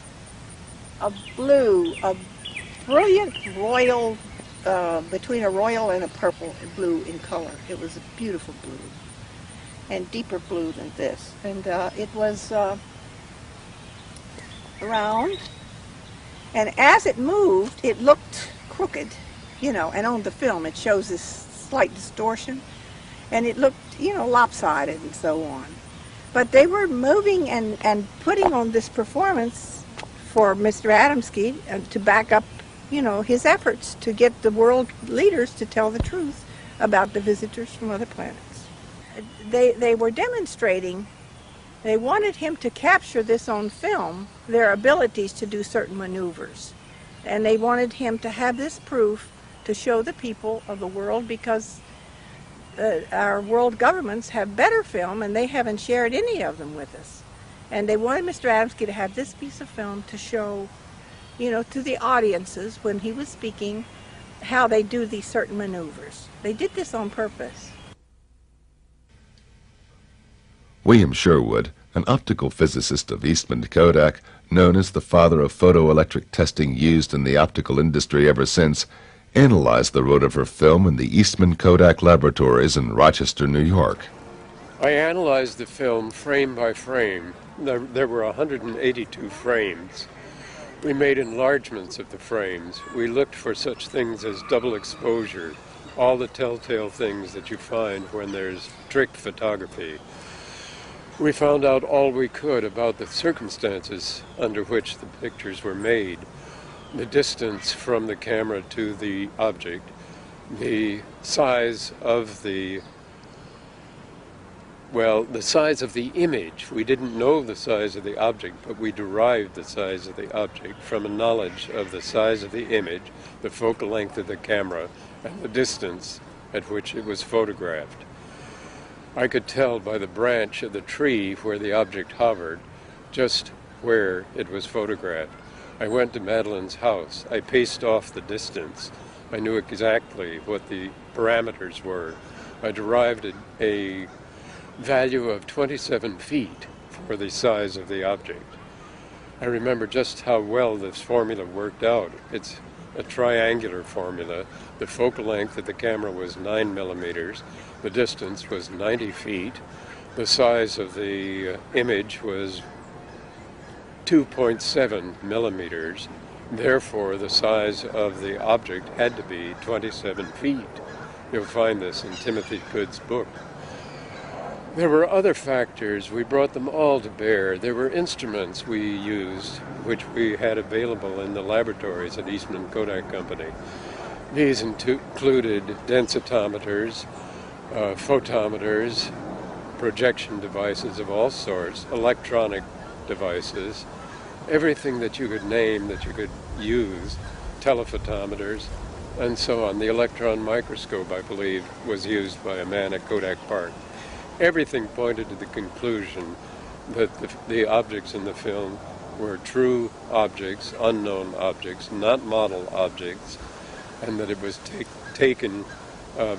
a brilliant royal, between a royal and a purple blue in color. It was a beautiful blue, and deeper blue than this. And it was round, and as it moved, it looked crooked, you know, and on the film it shows this slight distortion, and it looked, you know, lopsided and so on. But they were moving and putting on this performance for Mr. Adamski to back up, you know, his efforts to get the world leaders to tell the truth about the visitors from other planets. They were demonstrating, they wanted him to capture this on film, their abilities to do certain maneuvers. And they wanted him to have this proof to show the people of the world, because our world governments have better film and they haven't shared any of them with us. And they wanted Mr. Adamski to have this piece of film to show, you know, to the audiences when he was speaking, how they do these certain maneuvers. They did this on purpose. William Sherwood, an optical physicist of Eastman Kodak, known as the father of photoelectric testing used in the optical industry ever since, analyzed the rotifer film in the Eastman Kodak laboratories in Rochester, New York. I analyzed the film frame by frame. There were 182 frames. We made enlargements of the frames. We looked for such things as double exposure, all the telltale things that you find when there's tricked photography. We found out all we could about the circumstances under which the pictures were made, the distance from the camera to the object, the size of the size of the image. We didn't know the size of the object, but we derived the size of the object from a knowledge of the size of the image, the focal length of the camera, and the distance at which it was photographed. I could tell by the branch of the tree where the object hovered just where it was photographed. I went to Madeline's house. I paced off the distance. I knew exactly what the parameters were. I derived a value of 27 feet for the size of the object. I remember just how well this formula worked out. It's a triangular formula. The focal length of the camera was 9 millimeters. The distance was 90 feet. The size of the image was 2.7 millimeters. Therefore, the size of the object had to be 27 feet. You'll find this in Timothy Good's book. There were other factors. We brought them all to bear. There were instruments we used, which we had available in the laboratories at Eastman Kodak Company. These included densitometers, photometers, projection devices of all sorts, electronic devices, everything that you could name that you could use, telephotometers, and so on. The electron microscope, I believe, was used by a man at Kodak Park. Everything pointed to the conclusion that the objects in the film were true objects, unknown objects, not model objects, and that it was taken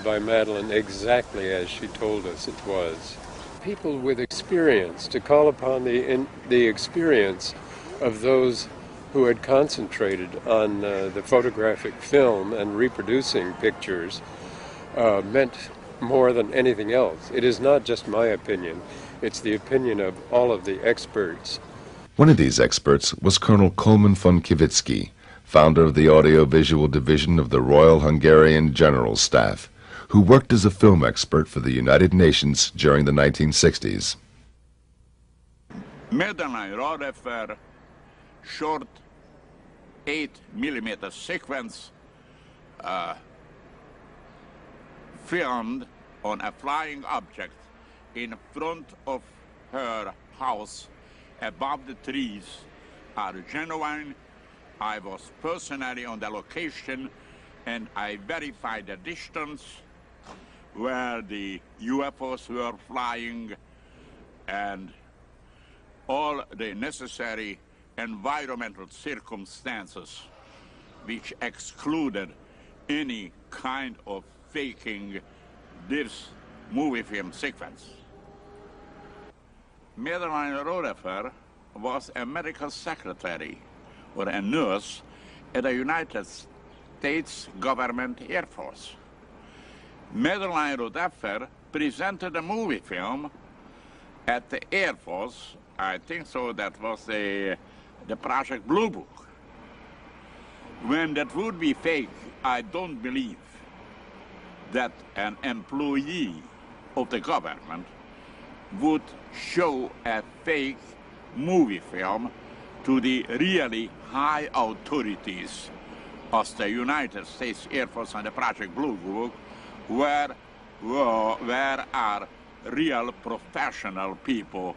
by Madeline exactly as she told us it was. People with experience, to call upon the experience of those who had concentrated on the photographic film and reproducing pictures, meant more than anything else. It is not just my opinion. It's the opinion of all of the experts. One of these experts was Colonel Coleman von Kivitsky, founder of the Audiovisual Division of the Royal Hungarian General Staff, who worked as a film expert for the United Nations during the 1960s. Medellin Rodefer short 8mm sequence filmed on a flying object in front of her house above the trees are genuine. I was personally on the location and I verified the distance where the UFOs were flying and all the necessary environmental circumstances which excluded any kind of faking this movie film sequence. Madeline Rodefer was a medical secretary or a nurse at the United States Government Air Force. Madeline Rodefer presented a movie film at the Air Force. I think so that was the Project Blue Book. When that would be fake, I don't believe that an employee of the government would show a fake movie film to the really high authorities of the United States Air Force and the Project Blue Book, where are real professional people,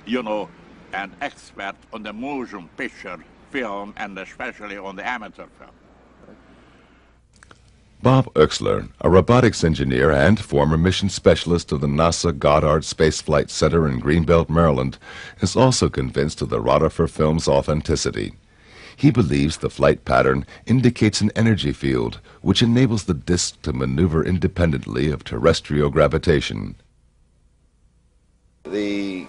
you know, and expert on the motion picture film and especially on the amateur film. Bob Oechsler, a robotics engineer and former mission specialist of the NASA Goddard Space Flight Center in Greenbelt, Maryland, is also convinced of the Rodefer film's authenticity. He believes the flight pattern indicates an energy field which enables the disk to maneuver independently of terrestrial gravitation. The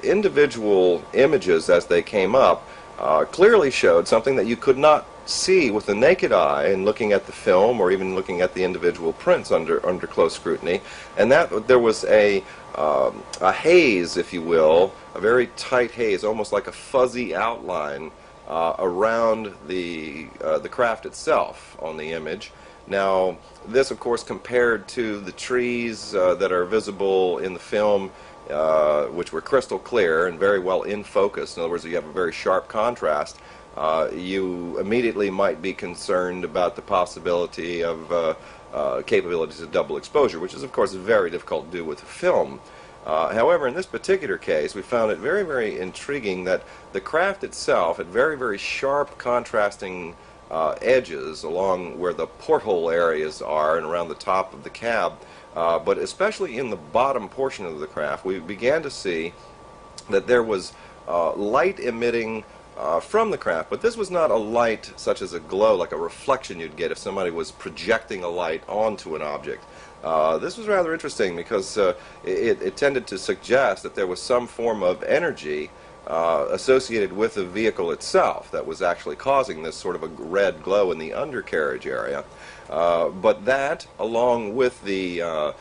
individual images as they came up clearly showed something that you could not see with the naked eye in looking at the film or even looking at the individual prints under close scrutiny, and that there was a haze, if you will, a very tight haze, almost like a fuzzy outline around the craft itself on the image. Now, this, of course, compared to the trees that are visible in the film, which were crystal clear and very well in focus. In other words, you have a very sharp contrast. You immediately might be concerned about the possibility of capabilities of double exposure, which is, of course, very difficult to do with film. However, in this particular case, we found it very, very intriguing that the craft itself had very, very sharp contrasting edges along where the porthole areas are and around the top of the cab. But especially in the bottom portion of the craft, we began to see that there was light emitting from the craft, but this was not a light such as a glow, like a reflection you'd get if somebody was projecting a light onto an object. This was rather interesting because it tended to suggest that there was some form of energy associated with the vehicle itself that was actually causing this sort of a red glow in the undercarriage area. But that, along with the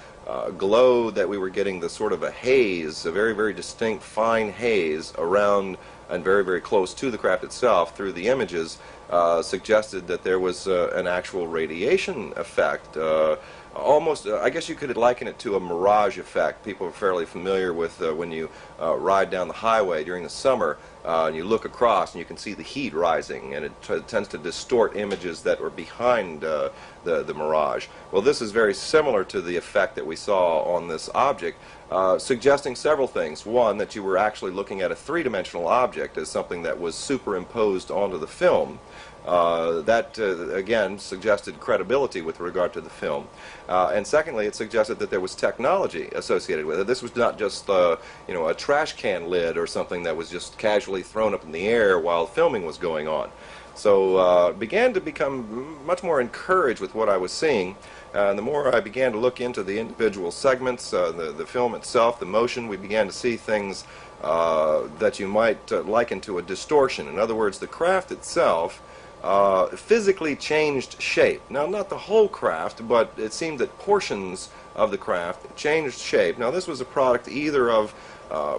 glow that we were getting, the sort of a haze, a very, very distinct fine haze around and very, very close to the craft itself through the images, suggested that there was an actual radiation effect. Almost, I guess you could liken it to a mirage effect. People are fairly familiar with when you ride down the highway during the summer and you look across and you can see the heat rising, and it tends to distort images that were behind the mirage. Well, this is very similar to the effect that we saw on this object, suggesting several things. One, that you were actually looking at a three-dimensional object as something that was superimposed onto the film. That, again, suggested credibility with regard to the film. And secondly, it suggested that there was technology associated with it. This was not just, you know, a trash can lid or something that was just casually thrown up in the air while filming was going on. So began to become much more encouraged with what I was seeing. And the more I began to look into the individual segments, the film itself, the motion, we began to see things that you might liken to a distortion. In other words, the craft itself physically changed shape. Now, not the whole craft, but it seemed that portions of the craft. It changed shape. Now this was a product either of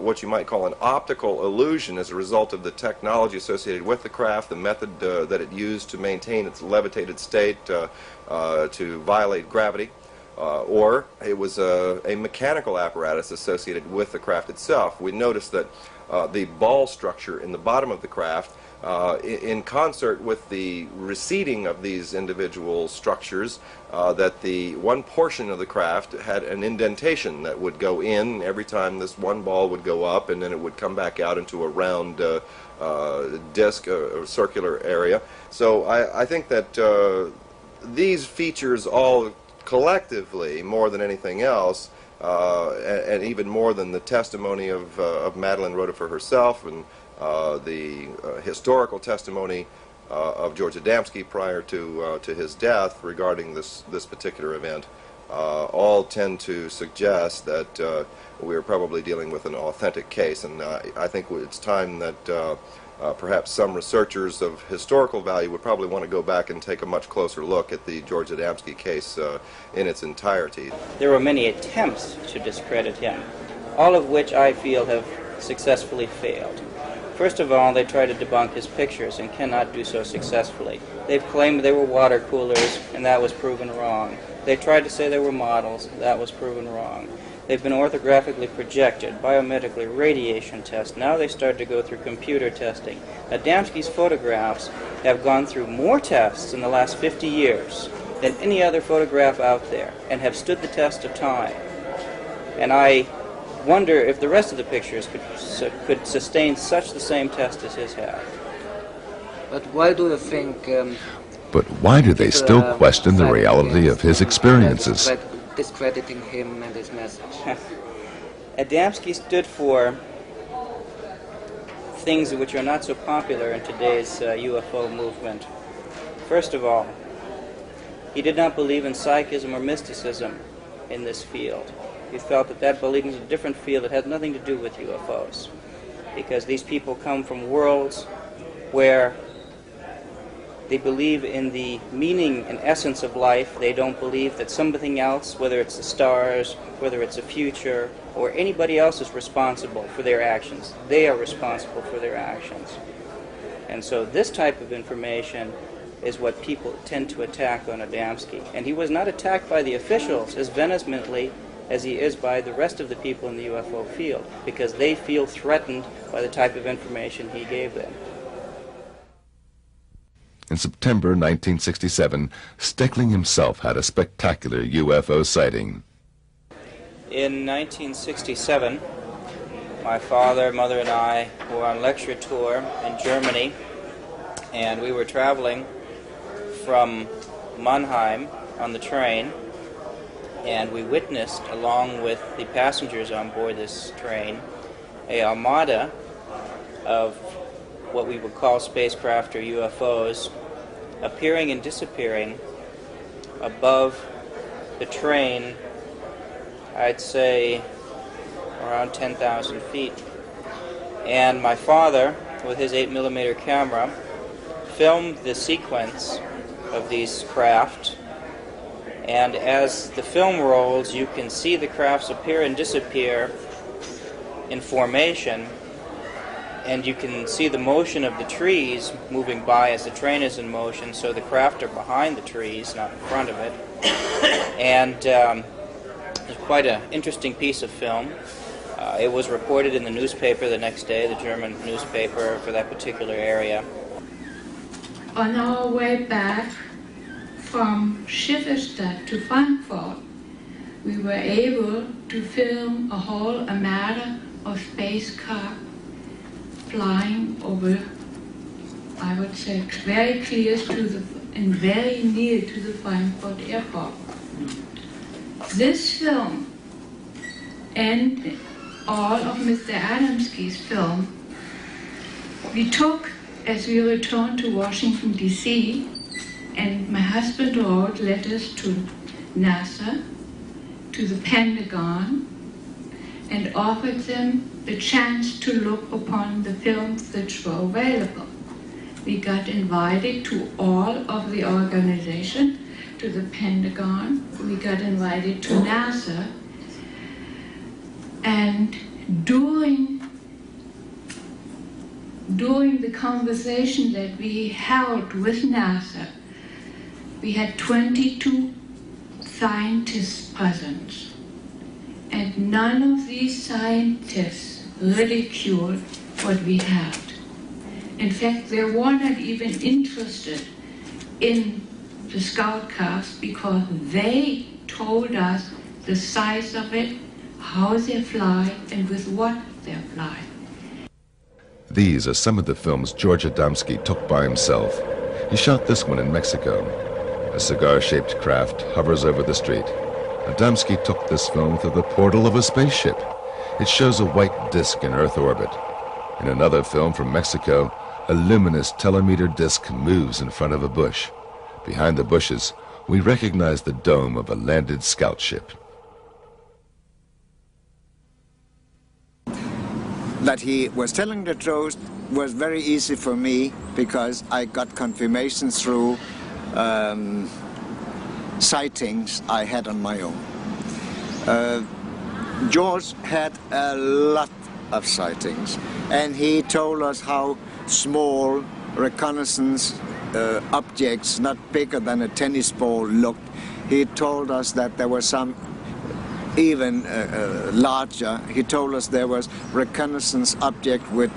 what you might call an optical illusion as a result of the technology associated with the craft, the method that it used to maintain its levitated state to violate gravity, or it was a mechanical apparatus associated with the craft itself. We noticed that the ball structure in the bottom of the craft, in concert with the receding of these individual structures, that the one portion of the craft had an indentation that would go in every time this one ball would go up, and then it would come back out into a round disc or circular area. So I think that these features all collectively, more than anything else, and even more than the testimony of Madeline Rhoda for herself, and the historical testimony of George Adamski prior to his death regarding this particular event, all tend to suggest that we're probably dealing with an authentic case. And I think it's time that perhaps some researchers of historical value would probably want to go back and take a much closer look at the George Adamski case in its entirety. There were many attempts to discredit him, all of which I feel have successfully failed. First of all, they try to debunk his pictures and cannot do so successfully. They've claimed they were water coolers, and that was proven wrong. They tried to say they were models, that was proven wrong. They've been orthographically projected, biometrically, radiation tests. Now they start to go through computer testing. Adamski's photographs have gone through more tests in the last 50 years than any other photograph out there, and have stood the test of time. And I wonder if the rest of the pictures could sustain such the same test as his have. But why do you think... But why do they still question the reality of his experiences? Discrediting him and his message. Adamski stood for things which are not so popular in today's UFO movement. First of all, he did not believe in psychism or mysticism in this field. He felt that that belongs in a different field that has nothing to do with UFOs, because these people come from worlds where they believe in the meaning and essence of life. They don't believe that something else, whether it's the stars, whether it's a future, or anybody else is responsible for their actions. They are responsible for their actions. And so this type of information is what people tend to attack on Adamski. And he was not attacked by the officials as vehemently as he is by the rest of the people in the UFO field, because they feel threatened by the type of information he gave them. In September 1967, Steckling himself had a spectacular UFO sighting. In 1967, my father, mother, and I were on lecture tour in Germany, and we were traveling from Mannheim on the train, and we witnessed, along with the passengers on board this train, a armada of what we would call spacecraft or UFOs appearing and disappearing above the train, I'd say around 10,000 feet. And my father, with his 8mm camera, filmed the sequence of these craft, and as the film rolls, you can see the crafts appear and disappear in formation, and you can see the motion of the trees moving by as the train is in motion, so the craft are behind the trees, not in front of it. And it's quite an interesting piece of film. It was reported in the newspaper the next day, the German newspaper for that particular area. On our way back from Schifferstadt to Frankfurt, we were able to film a whole armada of spacecraft flying over, I would say, very clear and very near to the Frankfurt airport. This film and all of Mr. Adamski's film we took as we returned to Washington, D.C., and my husband wrote letters to NASA, to the Pentagon, and offered them the chance to look upon the films that were available. We got invited to all of the organizations to the Pentagon. We got invited to NASA. And during the conversation that we held with NASA, we had 22 scientists present. And none of these scientists ridiculed what we had. In fact, they were not even interested in the scout craft because they told us the size of it, how they fly, and with what they fly. These are some of the films George Adamski took by himself. He shot this one in Mexico. A cigar-shaped craft hovers over the street. Adamski took this film through the portal of a spaceship. It shows a white disk in Earth orbit. In another film from Mexico, a luminous telemeter disk moves in front of a bush. Behind the bushes, we recognize the dome of a landed scout ship. That he was telling the truth was very easy for me because I got confirmation through sightings I had on my own. George had a lot of sightings, and he told us how small reconnaissance objects, not bigger than a tennis ball, looked. He told us that there were some even larger. He told us there was reconnaissance object with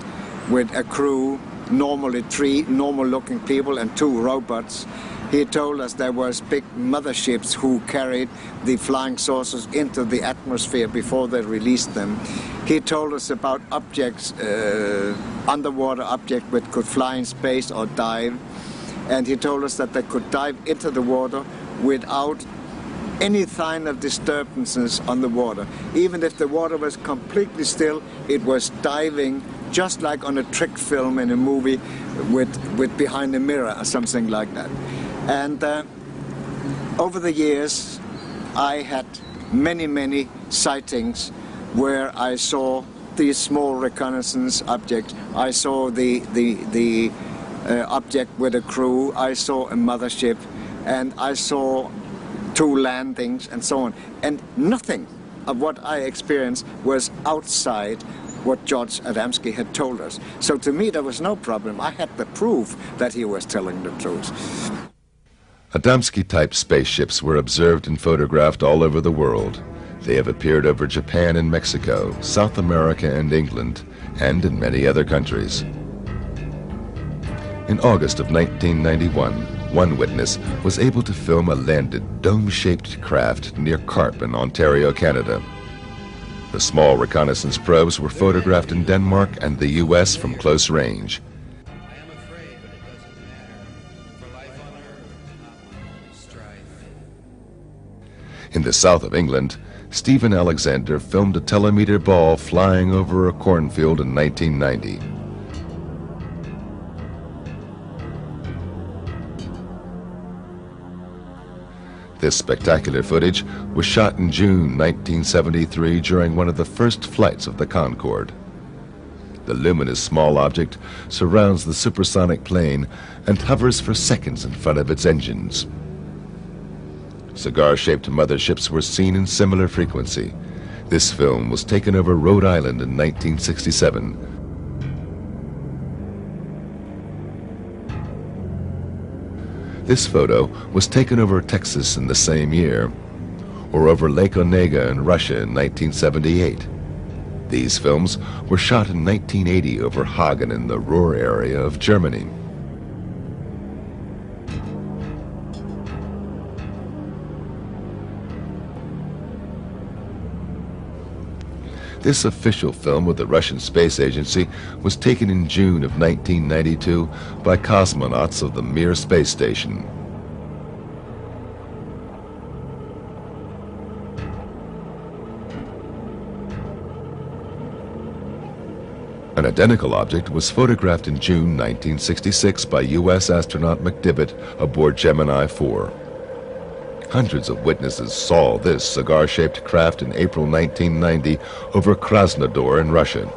a crew, normally 3 normal-looking people and 2 robots. He told us there was big motherships who carried the flying saucers into the atmosphere before they released them. He told us about objects, underwater objects which could fly in space or dive. And he told us that they could dive into the water without any sign of disturbances on the water. Even if the water was completely still, it was diving just like on a trick film in a movie with behind a mirror or something like that. And over the years, I had many sightings where I saw these small reconnaissance objects. I saw the object with a crew. I saw a mothership, and I saw 2 landings and so on. And nothing of what I experienced was outside what George Adamski had told us. So to me, there was no problem. I had the proof that he was telling the truth. Adamski-type spaceships were observed and photographed all over the world. They have appeared over Japan and Mexico, South America and England, and in many other countries. In August of 1991, one witness was able to film a landed, dome-shaped craft near Carp in Ontario, Canada. The small reconnaissance probes were photographed in Denmark and the U.S. from close range. In the south of England, Stephen Alexander filmed a telemeter ball flying over a cornfield in 1990. This spectacular footage was shot in June 1973 during one of the first flights of the Concorde. The luminous small object surrounds the supersonic plane and hovers for seconds in front of its engines. Cigar-shaped motherships were seen in similar frequency. This film was taken over Rhode Island in 1967. This photo was taken over Texas in the same year, or over Lake Onega in Russia in 1978. These films were shot in 1980 over Hagen in the Ruhr area of Germany. This official film with the Russian Space Agency was taken in June of 1992 by cosmonauts of the Mir space station. An identical object was photographed in June 1966 by U.S. astronaut McDivitt aboard Gemini 4. Hundreds of witnesses saw this cigar-shaped craft in April 1990 over Krasnodar in Russia.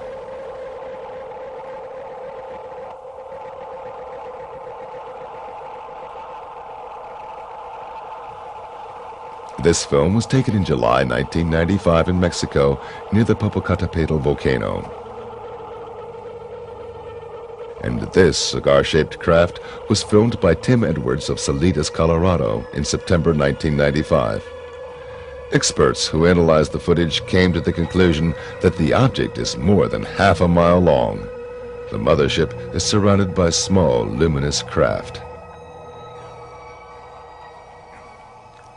This film was taken in July 1995 in Mexico near the Popocatépetl volcano. And this cigar-shaped craft was filmed by Tim Edwards of Salinas, Colorado in September 1995. Experts who analyzed the footage came to the conclusion that the object is more than half a mile long. The mothership is surrounded by small, luminous craft.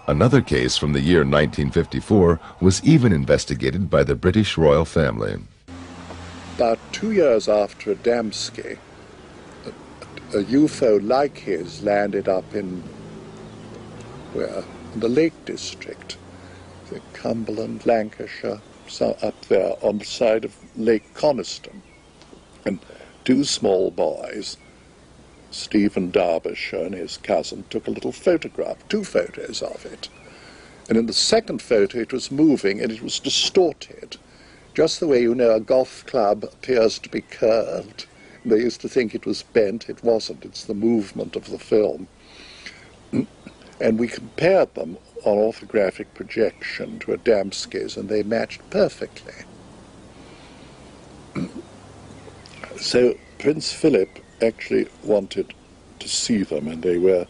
Another case from the year 1954 was even investigated by the British royal family. About 2 years after Adamski, a UFO like his landed up in the Lake District, the Cumberland, Lancashire, so up there on the side of Lake Coniston. And two small boys, Stephen Derbyshire and his cousin, took a little photograph, 2 photos of it. And in the second photo it was moving and it was distorted, just the way, you know, a golf club appears to be curved. They used to think it was bent. It wasn't. It's the movement of the film. And we compared them on orthographic projection to Adamski's, and they matched perfectly. So Prince Philip actually wanted to see them, and they were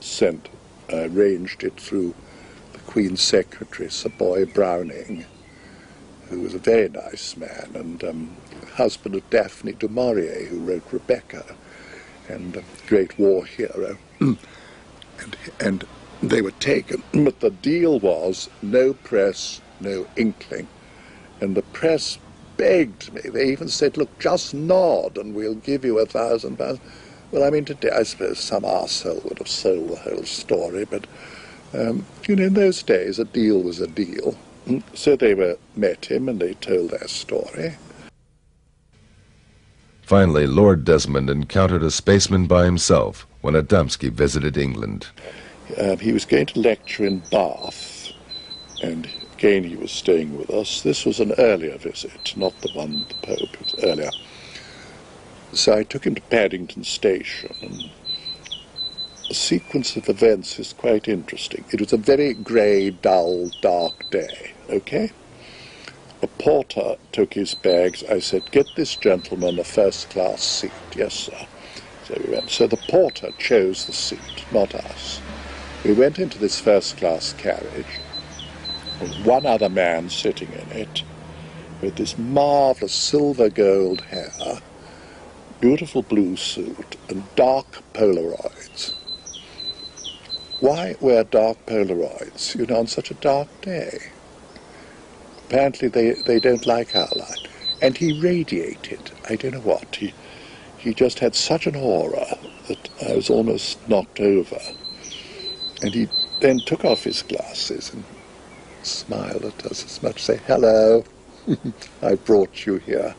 sent. I arranged it through the Queen's Secretary, Sir Boy Browning, who was a very nice man, and husband of Daphne du Maurier, who wrote Rebecca, and a great war hero. and they were taken. But the deal was no press, no inkling. And the press begged me. They even said, look, just nod and we'll give you £1,000. Well, I mean, today, I suppose some arsehole would have sold the whole story, but, you know, in those days, a deal was a deal. So they met him and they told their story. Finally, Lord Desmond encountered a spaceman by himself when Adamski visited England. He was going to lecture in Bath, and again he was staying with us. This was an earlier visit, not the one with the Pope, it was earlier. So I took him to Paddington Station, and the sequence of events is quite interesting. It was a very grey, dull, dark day, okay? A porter took his bags. I said, get this gentleman a first-class seat. Yes, sir. So we went. So the porter chose the seat, not us. We went into this first-class carriage, with one other man sitting in it, with this marvellous silver-gold hair, beautiful blue suit, and dark Polaroids. Why wear dark Polaroids, you know, on such a dark day? Apparently they don't like our light. And he radiated, I don't know what, he just had such an aura that I was almost knocked over. And he then took off his glasses and smiled at us as much as say, hello, I brought you here.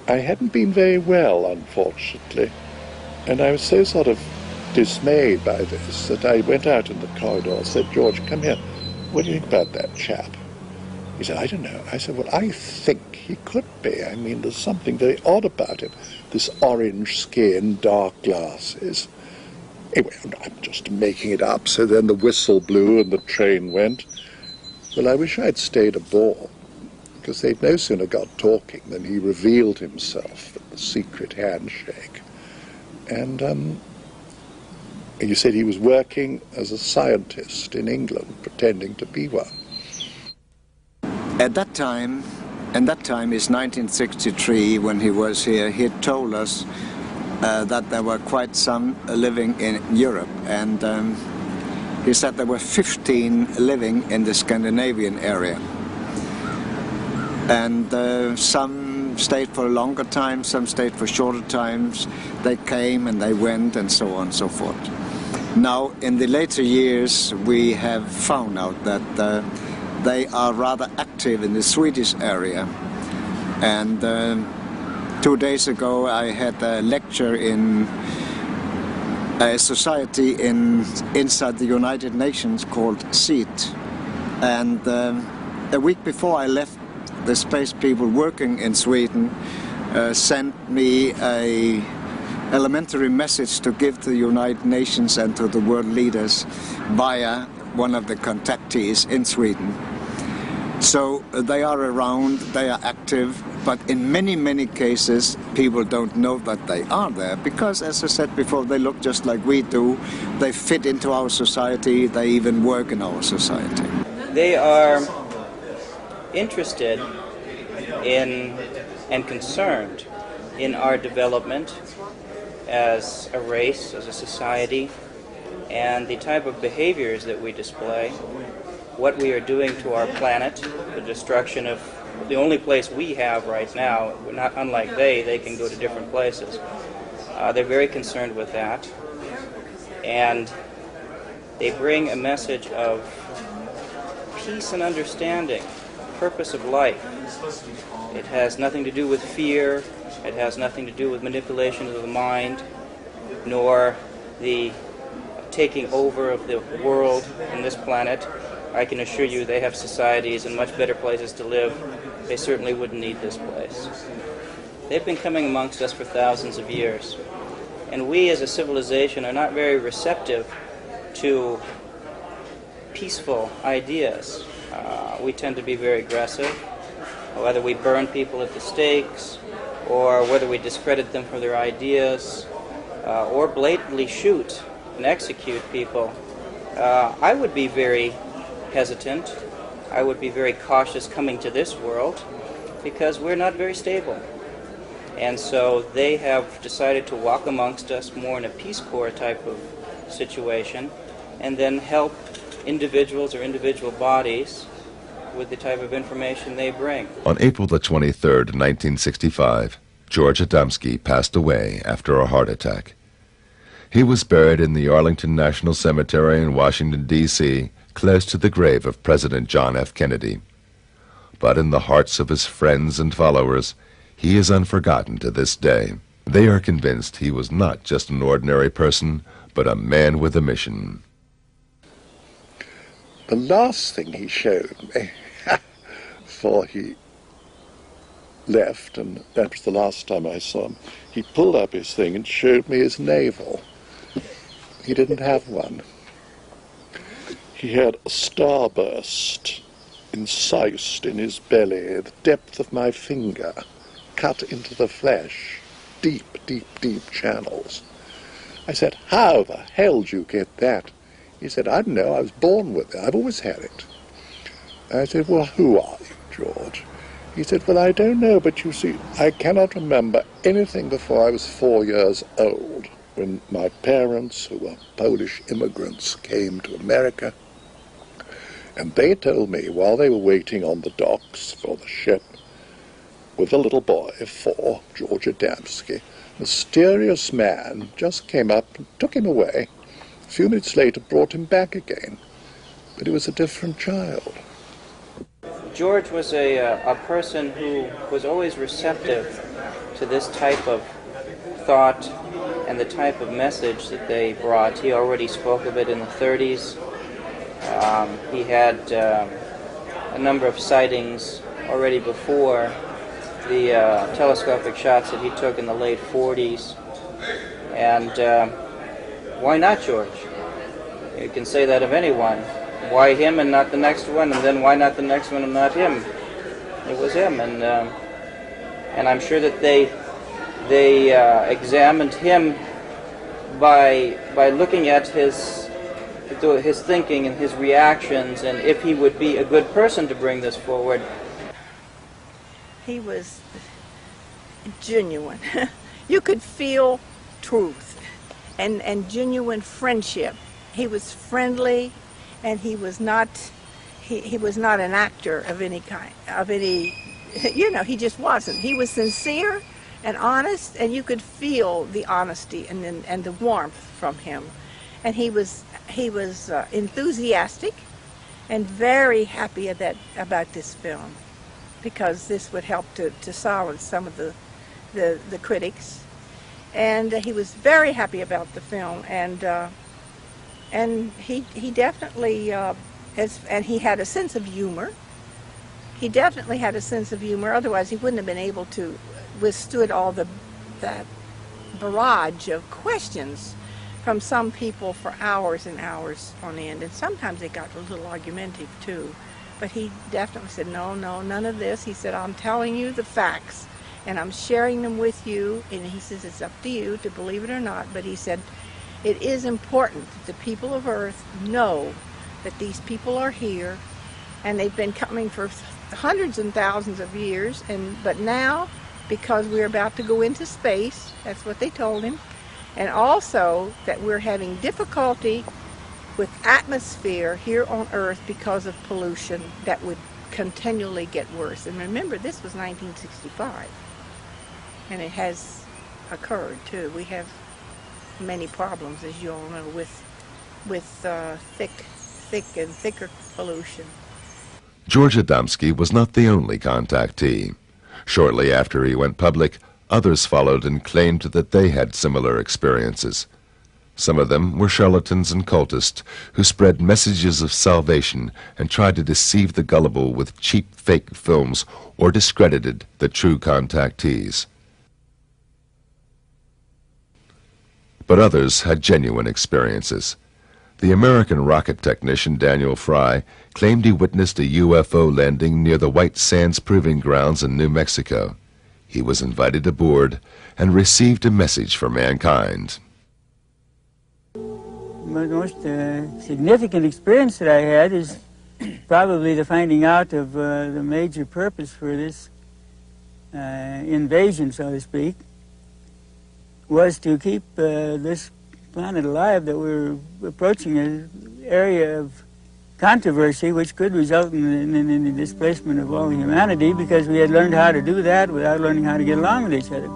I hadn't been very well, unfortunately, and I was so sort of dismayed by this that I went out in the corridor and said, George, come here. What do you think about that chap? He said, I don't know. I said, well, I think he could be. I mean, there's something very odd about him. This orange skin, dark glasses. Anyway, I'm just making it up. So then the whistle blew and the train went. Well, I wish I'd stayed aboard, because they'd no sooner got talking than he revealed himself with the secret handshake. And he said he was working as a scientist in England, pretending to be one. At that time, and that time is 1963, when he was here, he told us that there were quite some living in Europe, and he said there were 15 living in the Scandinavian area. And some stayed for a longer time, some stayed for shorter times. They came and they went and so on and so forth. Now, in the later years, we have found out that they are rather active in the Swedish area. And 2 days ago I had a lecture in a society inside the United Nations called SEAT. And a week before I left, the space people working in Sweden sent me a elementary message to give to the United Nations and to the world leaders via one of the contactees in Sweden. So they are around, they are active, but in many, many cases, people don't know that they are there because, as I said before, they look just like we do. They fit into our society, they even work in our society. They are interested in and concerned in our development as a race, as a society, and the type of behaviors that we display, what we are doing to our planet, the destruction of the only place we have right now. We're not unlike they can go to different places. They're very concerned with that, and they bring a message of peace and understanding, purpose of life. It has nothing to do with fear, it has nothing to do with manipulation of the mind, nor the taking over of the world and this planet. I can assure you they have societies and much better places to live. They certainly wouldn't need this place. They've been coming amongst us for thousands of years, and we as a civilization are not very receptive to peaceful ideas. We tend to be very aggressive, whether we burn people at the stakes, or whether we discredit them for their ideas, or blatantly shoot and execute people. I would be very hesitant. I would be very cautious coming to this world because we're not very stable. And so they have decided to walk amongst us more in a Peace Corps type of situation and then help individuals or individual bodies with the type of information they bring. On April the 23rd, 1965, George Adamski passed away after a heart attack. He was buried in the Arlington National Cemetery in Washington, D.C., close to the grave of President John F. Kennedy. But in the hearts of his friends and followers, he is unforgotten to this day. They are convinced he was not just an ordinary person, but a man with a mission. The last thing he showed me, before he left, and that was the last time I saw him, he pulled up his thing and showed me his navel. He didn't have one. He had a starburst incised in his belly, the depth of my finger, cut into the flesh, deep, deep, deep channels. I said, how the hell did you get that? He said, I don't know, I was born with it, I've always had it. I said, well, who are you, George? He said, well, I don't know, but you see, I cannot remember anything before I was 4 years old, when my parents, who were Polish immigrants, came to America. And they told me, while they were waiting on the docks for the ship, with a little boy of 4, George Adamski, a mysterious man just came up and took him away. A few minutes later brought him back again, but he was a different child. George was a person who was always receptive to this type of thought and the type of message that they brought. He already spoke of it in the 30s. He had a number of sightings already before the telescopic shots that he took in the late 40s. And why not George? You can say that of anyone. Why him and not the next one? And then why not the next one and not him? It was him, and I'm sure that they examined him by looking at his thinking and his reactions, and if he would be a good person to bring this forward. He was genuine. You could feel truth and genuine friendship. He was friendly, and he was not an actor of any kind, he just wasn't. He was sincere and honest, and you could feel the honesty and the warmth from him. And he was enthusiastic and very happy about this film, because this would help to silence some of the critics. And he was very happy about the film, and he definitely and he had a sense of humor. He definitely had a sense of humor. Otherwise, he wouldn't have been able to withstood all that barrage of questions from some people for hours and hours on end, and sometimes it got a little argumentative too. But he definitely said, no, none of this. He said, I'm telling you the facts, and I'm sharing them with you, and he says it's up to you to believe it or not, but he said it is important that the people of Earth know that these people are here, and they've been coming for hundreds and thousands of years, but now, because we're about to go into space, that's what they told him, and also that we're having difficulty with atmosphere here on Earth because of pollution that would continually get worse. And remember, this was 1965, and it has occurred too. We have many problems, as you all know, with thick and thicker pollution. George Adamski was not the only contactee. Shortly after he went public, others followed and claimed that they had similar experiences. Some of them were charlatans and cultists who spread messages of salvation and tried to deceive the gullible with cheap fake films or discredited the true contactees. But others had genuine experiences. The American rocket technician Daniel Fry claimed he witnessed a UFO landing near the White Sands Proving Grounds in New Mexico. He was invited aboard and received a message for mankind. The most significant experience that I had is probably the finding out of the major purpose for this invasion, so to speak, was to keep this planet alive, that we're approaching an area of controversy which could result in the displacement of all humanity, because we had learned how to do that without learning how to get along with each other.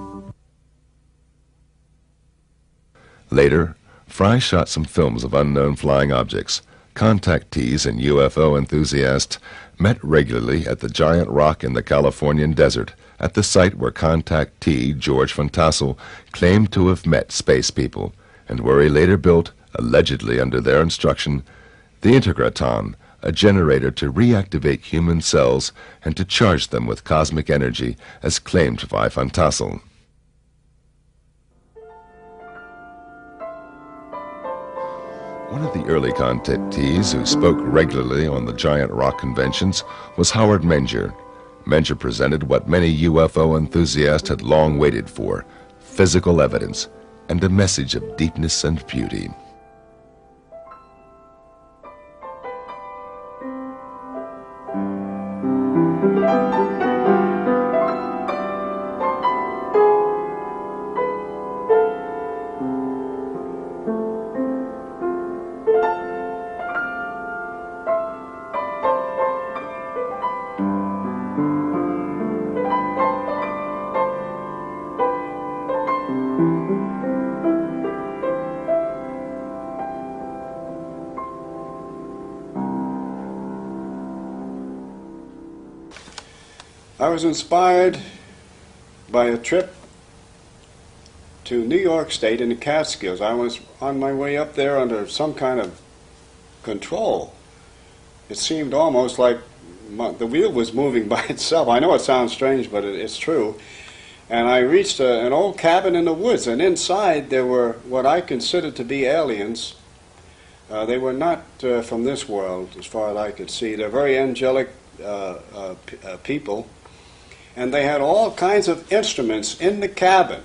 Later, Fry shot some films of unknown flying objects. Contactees and UFO enthusiasts met regularly at the giant rock in the Californian desert, at the site where contactee George Van Tassel claimed to have met space people, and where he later built, allegedly under their instruction, the Integraton, a generator to reactivate human cells and to charge them with cosmic energy, as claimed by Van Tassel. One of the early contactees who spoke regularly on the giant rock conventions was Howard Menger. Menger presented what many UFO enthusiasts had long waited for: physical evidence and a message of deepness and beauty. I was inspired by a trip to New York State in the Catskills. I was on my way up there under some kind of control. It seemed almost like the wheel was moving by itself. I know it sounds strange, but it's true. And I reached an old cabin in the woods, and inside there were what I considered to be aliens. They were not from this world, as far as I could see. They're very angelic people. And they had all kinds of instruments in the cabin,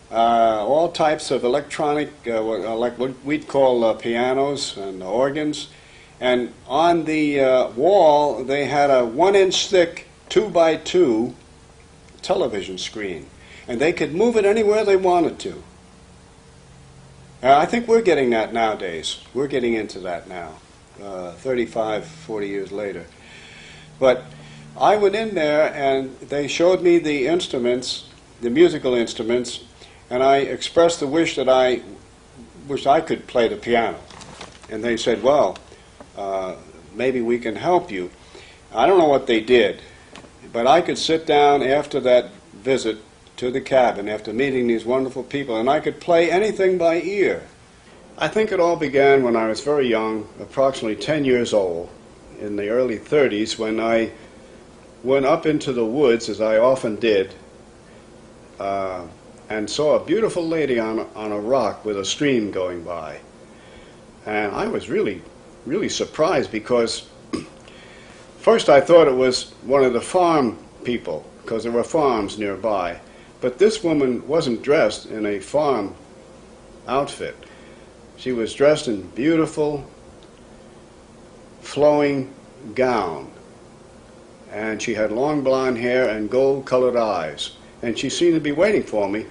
all types of electronic, like what we'd call pianos and organs. And on the wall, they had a 1-inch thick 2x2 television screen. And they could move it anywhere they wanted to. I think we're getting that nowadays. We're getting into that now, 35, 40 years later. But I went in there and they showed me the instruments, the musical instruments, and I expressed the wish that I wished I could play the piano. And they said, well, maybe we can help you. I don't know what they did, but I could sit down after that visit to the cabin, after meeting these wonderful people, and I could play anything by ear. I think it all began when I was very young, approximately 10 years old, in the early 30s, when I went up into the woods, as I often did, and saw a beautiful lady on a rock with a stream going by. And I was really surprised, because first I thought it was one of the farm people, because there were farms nearby. But this woman wasn't dressed in a farm outfit. She was dressed in beautiful, flowing gown. And she had long blonde hair and gold-colored eyes. And she seemed to be waiting for me,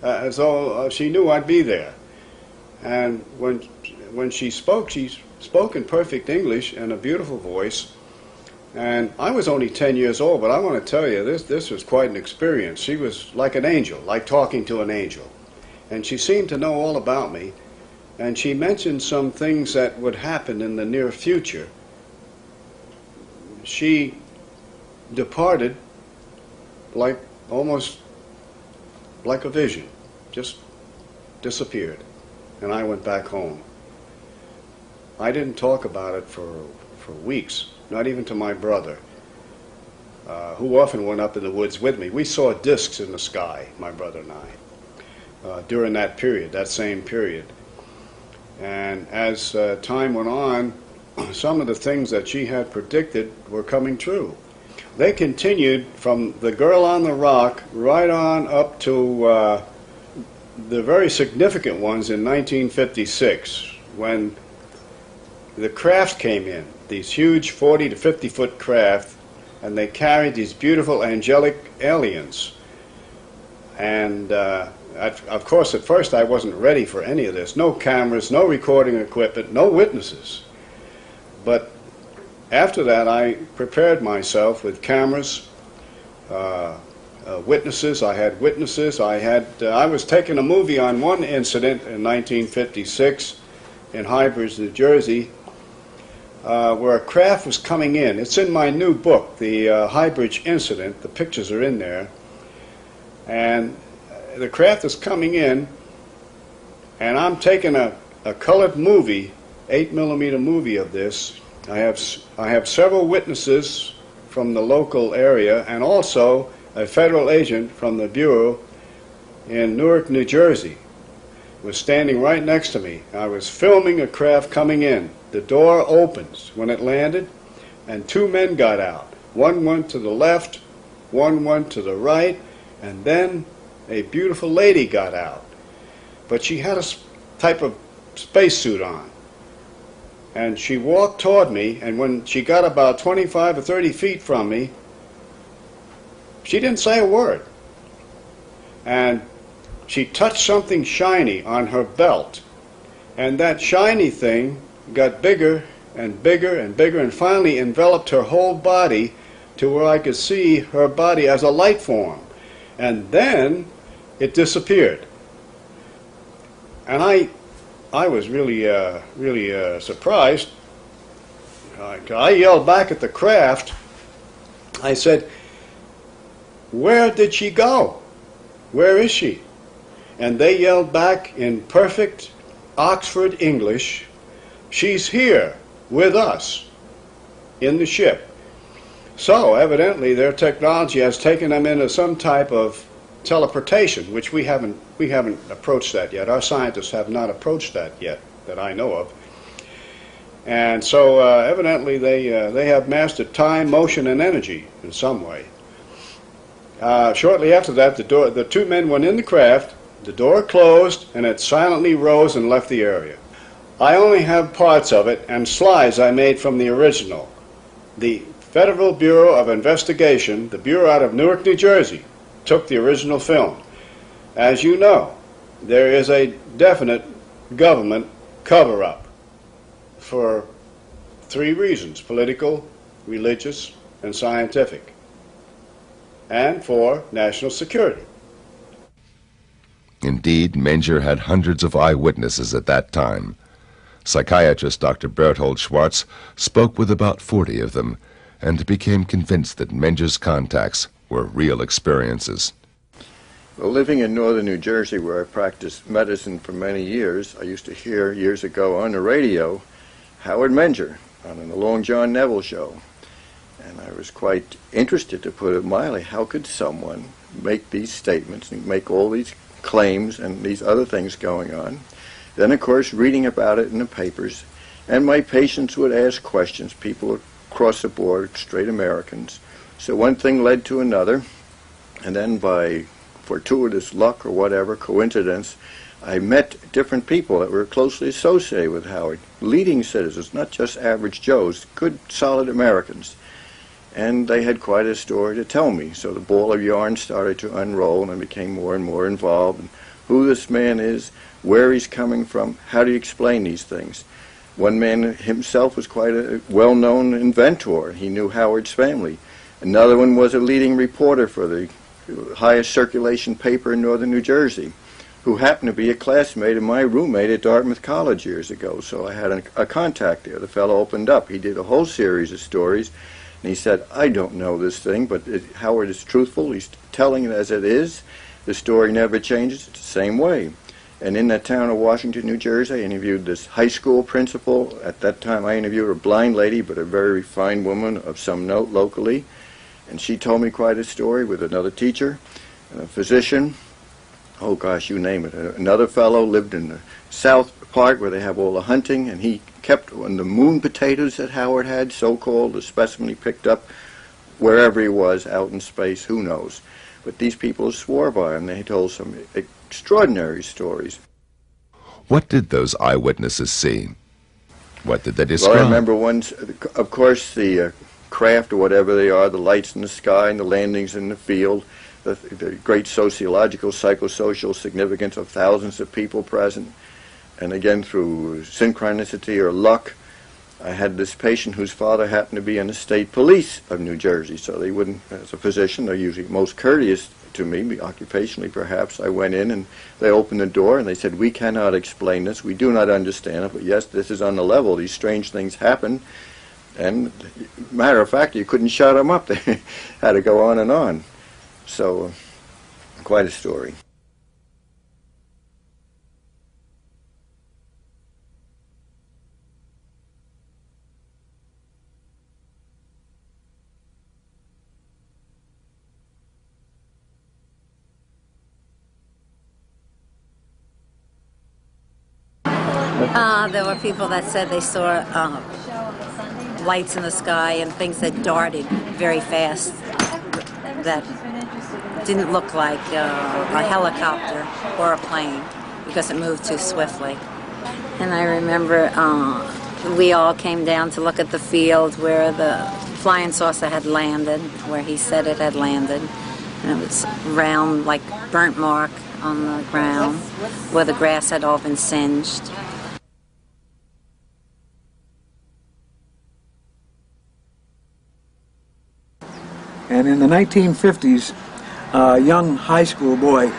as though she knew I'd be there. And when she spoke in perfect English and a beautiful voice. And I was only 10 years old, but I want to tell you, this was quite an experience. She was like an angel, like talking to an angel. And she seemed to know all about me. And she mentioned some things that would happen in the near future. She departed almost like a vision, just disappeared. And I went back home. I didn't talk about it for weeks, not even to my brother, who often went up in the woods with me. We saw discs in the sky, my brother and I, during that period, that same period. And as time went on, some of the things that she had predicted were coming true. They continued from the girl on the rock right on up to the very significant ones in 1956, when the craft came in, these huge 40 to 50 foot craft, and they carried these beautiful angelic aliens. And of course, at first I wasn't ready for any of this. No cameras, no recording equipment, no witnesses. But after that, I prepared myself with cameras, witnesses. I had witnesses. I was taking a movie on one incident in 1956 in Highbridge, New Jersey, where a craft was coming in. It's in my new book, the Highbridge incident. The pictures are in there. And the craft is coming in, and I'm taking a colored movie, 8mm movie of this. I have several witnesses from the local area, and also a federal agent from the Bureau in Newark, New Jersey was standing right next to me. I was filming a craft coming in. The door opens when it landed, and two men got out. One went to the left, one went to the right, and then a beautiful lady got out. But she had a type of spacesuit on. And she walked toward me, and when she got about 25 or 30 feet from me, she didn't say a word. And she touched something shiny on her belt. And that shiny thing got bigger and bigger and bigger, and finally enveloped her whole body to where I could see her body as a light form. And then it disappeared. And I was really surprised. I yelled back at the craft. I said, "Where did she go? Where is she?" And they yelled back in perfect Oxford English, "She's here with us in the ship." So evidently their technology has taken them into some type of teleportation, which we haven't approached that yet. Our scientists have not approached that yet, that I know of. And so evidently they have mastered time, motion, and energy in some way. Shortly after that, the two men went in the craft, the door closed, and it silently rose and left the area. I only have parts of it and slides I made from the original. The Federal Bureau of Investigation, the Bureau out of Newark, New Jersey, took the original film. As you know, there is a definite government cover-up for three reasons: political, religious, and scientific, and for national security. Indeed, Menger had hundreds of eyewitnesses at that time. Psychiatrist Dr. Berthold Schwartz spoke with about 40 of them and became convinced that Menger's contacts were real experiences. Well, living in northern New Jersey, where I practiced medicine for many years, I used to hear years ago on the radio Howard Menger on the Long John Neville show. And I was quite interested, to put it mildly. How could someone make these statements and make all these claims and these other things going on. Then, of course, reading about it in the papers. And my patients would ask questions, people across the board, straight Americans. So one thing led to another, and then by fortuitous luck or whatever, coincidence, I met different people that were closely associated with Howard, leading citizens, not just average Joes, good, solid Americans. And they had quite a story to tell me. So the ball of yarn started to unroll, and I became more and more involved in who this man is, where he's coming from, how do you explain these things. One man himself was quite a well-known inventor. He knew Howard's family. Another one was a leading reporter for the highest circulation paper in northern New Jersey, who happened to be a classmate of my roommate at Dartmouth College years ago. So I had a contact there. The fellow opened up. He did a whole series of stories, and he said, I don't know this thing, but Howard is truthful. He's telling it as it is. The story never changes. It's the same way. And in that town of Washington, New Jersey, I interviewed this high school principal. At that time, I interviewed a blind lady, but a very refined woman of some note locally. And she told me quite a story with another teacher, a physician. Oh, gosh, you name it. Another fellow lived in the south part where they have all the hunting, and he kept on the moon potatoes that Howard had, so-called, the specimen he picked up wherever he was, out in space, who knows. But these people swore by him. They told some extraordinary stories. What did those eyewitnesses see? What did they describe? Well, I remember once, of course, the craft or whatever they are, the lights in the sky and the landings in the field, the great sociological, psychosocial significance of thousands of people present. And again, through synchronicity or luck, I had this patient whose father happened to be in the state police of New Jersey, so they wouldn't, as a physician, they're usually most courteous to me, occupationally perhaps. I went in and they opened the door and they said, we cannot explain this, we do not understand it, but yes, this is on the level, these strange things happen. And matter of fact, you couldn't shut them up, they had to go on and on. So, quite a story. There were people that said they saw lights in the sky and things that darted very fast that didn't look like a helicopter or a plane because it moved too swiftly. And I remember we all came down to look at the field where the flying saucer had landed, where he said it had landed. And it was round, like burnt mark on the ground where the grass had all been singed. And in the 1950s, a young high school boy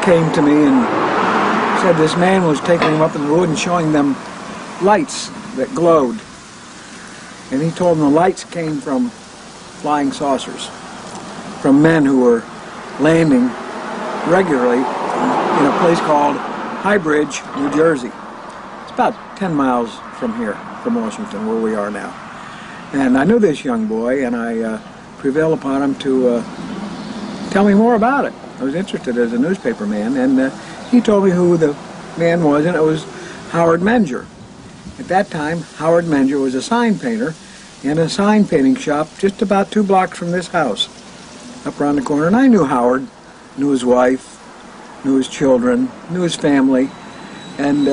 came to me and said this man was taking them up in the wood and showing them lights that glowed. And he told them the lights came from flying saucers, from men who were landing regularly in a place called High Bridge, New Jersey. It's about 10 miles from here, from Washington, where we are now. And I knew this young boy, and I prevailed upon him to tell me more about it. I was interested as a newspaper man, and he told me who the man was, and it was Howard Menger. At that time, Howard Menger was a sign painter in a sign painting shop just about 2 blocks from this house, up around the corner. And I knew Howard, knew his wife, knew his children, knew his family, and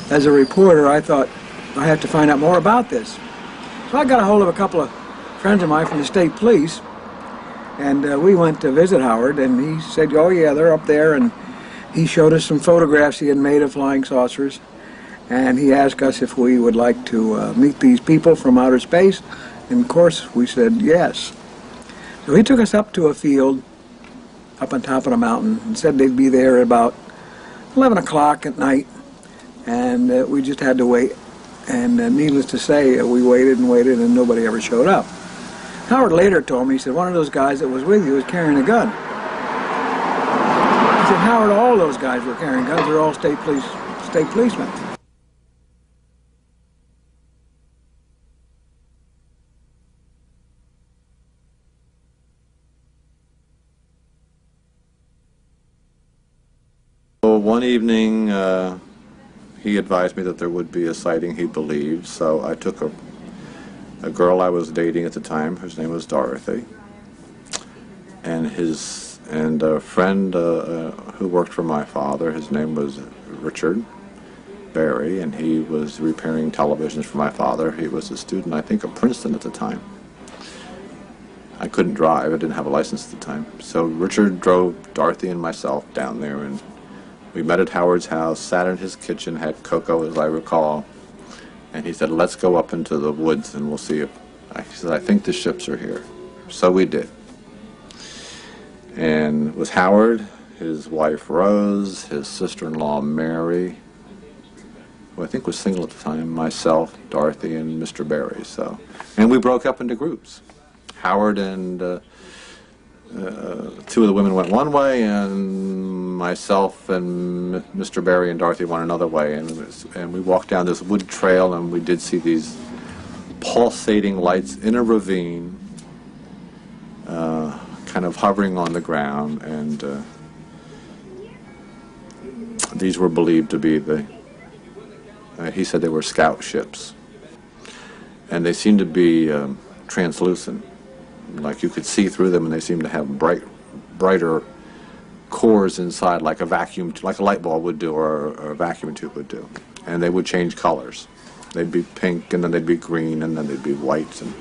as a reporter, I thought I had to find out more about this. So I got a hold of a couple of friends of mine from the state police, and we went to visit Howard, and he said, oh yeah, they're up there, and he showed us some photographs he had made of flying saucers, and he asked us if we would like to meet these people from outer space, and of course we said yes. So he took us up to a field up on top of the mountain and said they'd be there at about 11 o'clock at night, and we just had to wait. And needless to say, we waited and waited, and nobody ever showed up. Howard later told me, he said, one of those guys that was with you was carrying a gun. He said, Howard, all those guys were carrying guns. They're all state policemen. one evening, he advised me that there would be a sighting he believed, so I took a girl I was dating at the time, whose name was Dorothy, and a friend who worked for my father. His name was Richard Barry, and he was repairing televisions for my father. He was a student, I think, of Princeton at the time. I couldn't drive. I didn't have a license at the time. So Richard drove Dorothy and myself down there, and we met at Howard's house, sat in his kitchen, had cocoa, as I recall, and he said, let's go up into the woods and we'll see if... He said, I think the ships are here. So we did. And it was Howard, his wife Rose, his sister-in-law Mary, who I think was single at the time, myself, Dorothy, and Mr. Barry. So, and we broke up into groups. Howard and two of the women went one way, and myself and Mr. Barry and Dorothy went another way. And we walked down this wood trail, and we did see these pulsating lights in a ravine, kind of hovering on the ground, and these were believed to be he said they were scout ships, and they seemed to be translucent, like you could see through them, and they seemed to have brighter cores inside, like a light bulb would do, or a vacuum tube would do, and they would change colors. They'd be pink, and then they'd be green, and then they'd be white, and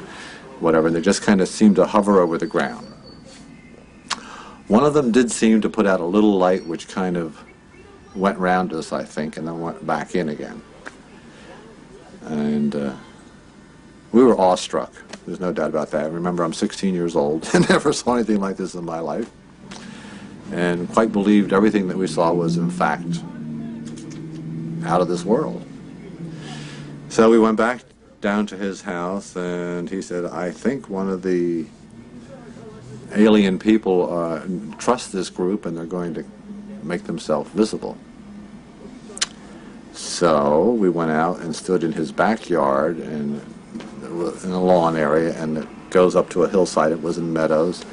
whatever, and they just kind of seemed to hover over the ground. One of them did seem to put out a little light which kind of went round us, I think, and then went back in again. And we were awestruck. There's no doubt about that. Remember, I'm 16 years old and never saw anything like this in my life, and quite believed everything that we saw was, in fact, out of this world. So we went back down to his house, and he said, I think one of the alien people trust this group, and they're going to make themselves visible. So we went out and stood in his backyard and in a lawn area, and it goes up to a hillside. It was in meadows,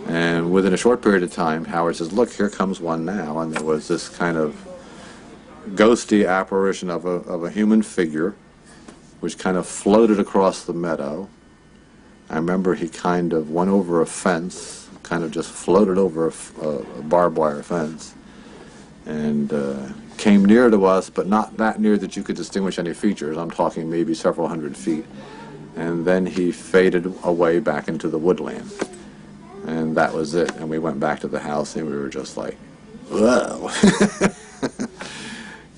and within a short period of time, Howard says, look, here comes one now. And there was this kind of ghosty apparition of a human figure which kind of floated across the meadow. I remember he kind of went over a fence, kind of just floated over a barbed wire fence, and came near to us, but not that near that you could distinguish any features. I'm talking maybe several hundred feet. And then he faded away back into the woodland. And that was it. And we went back to the house, and we were just like, whoa.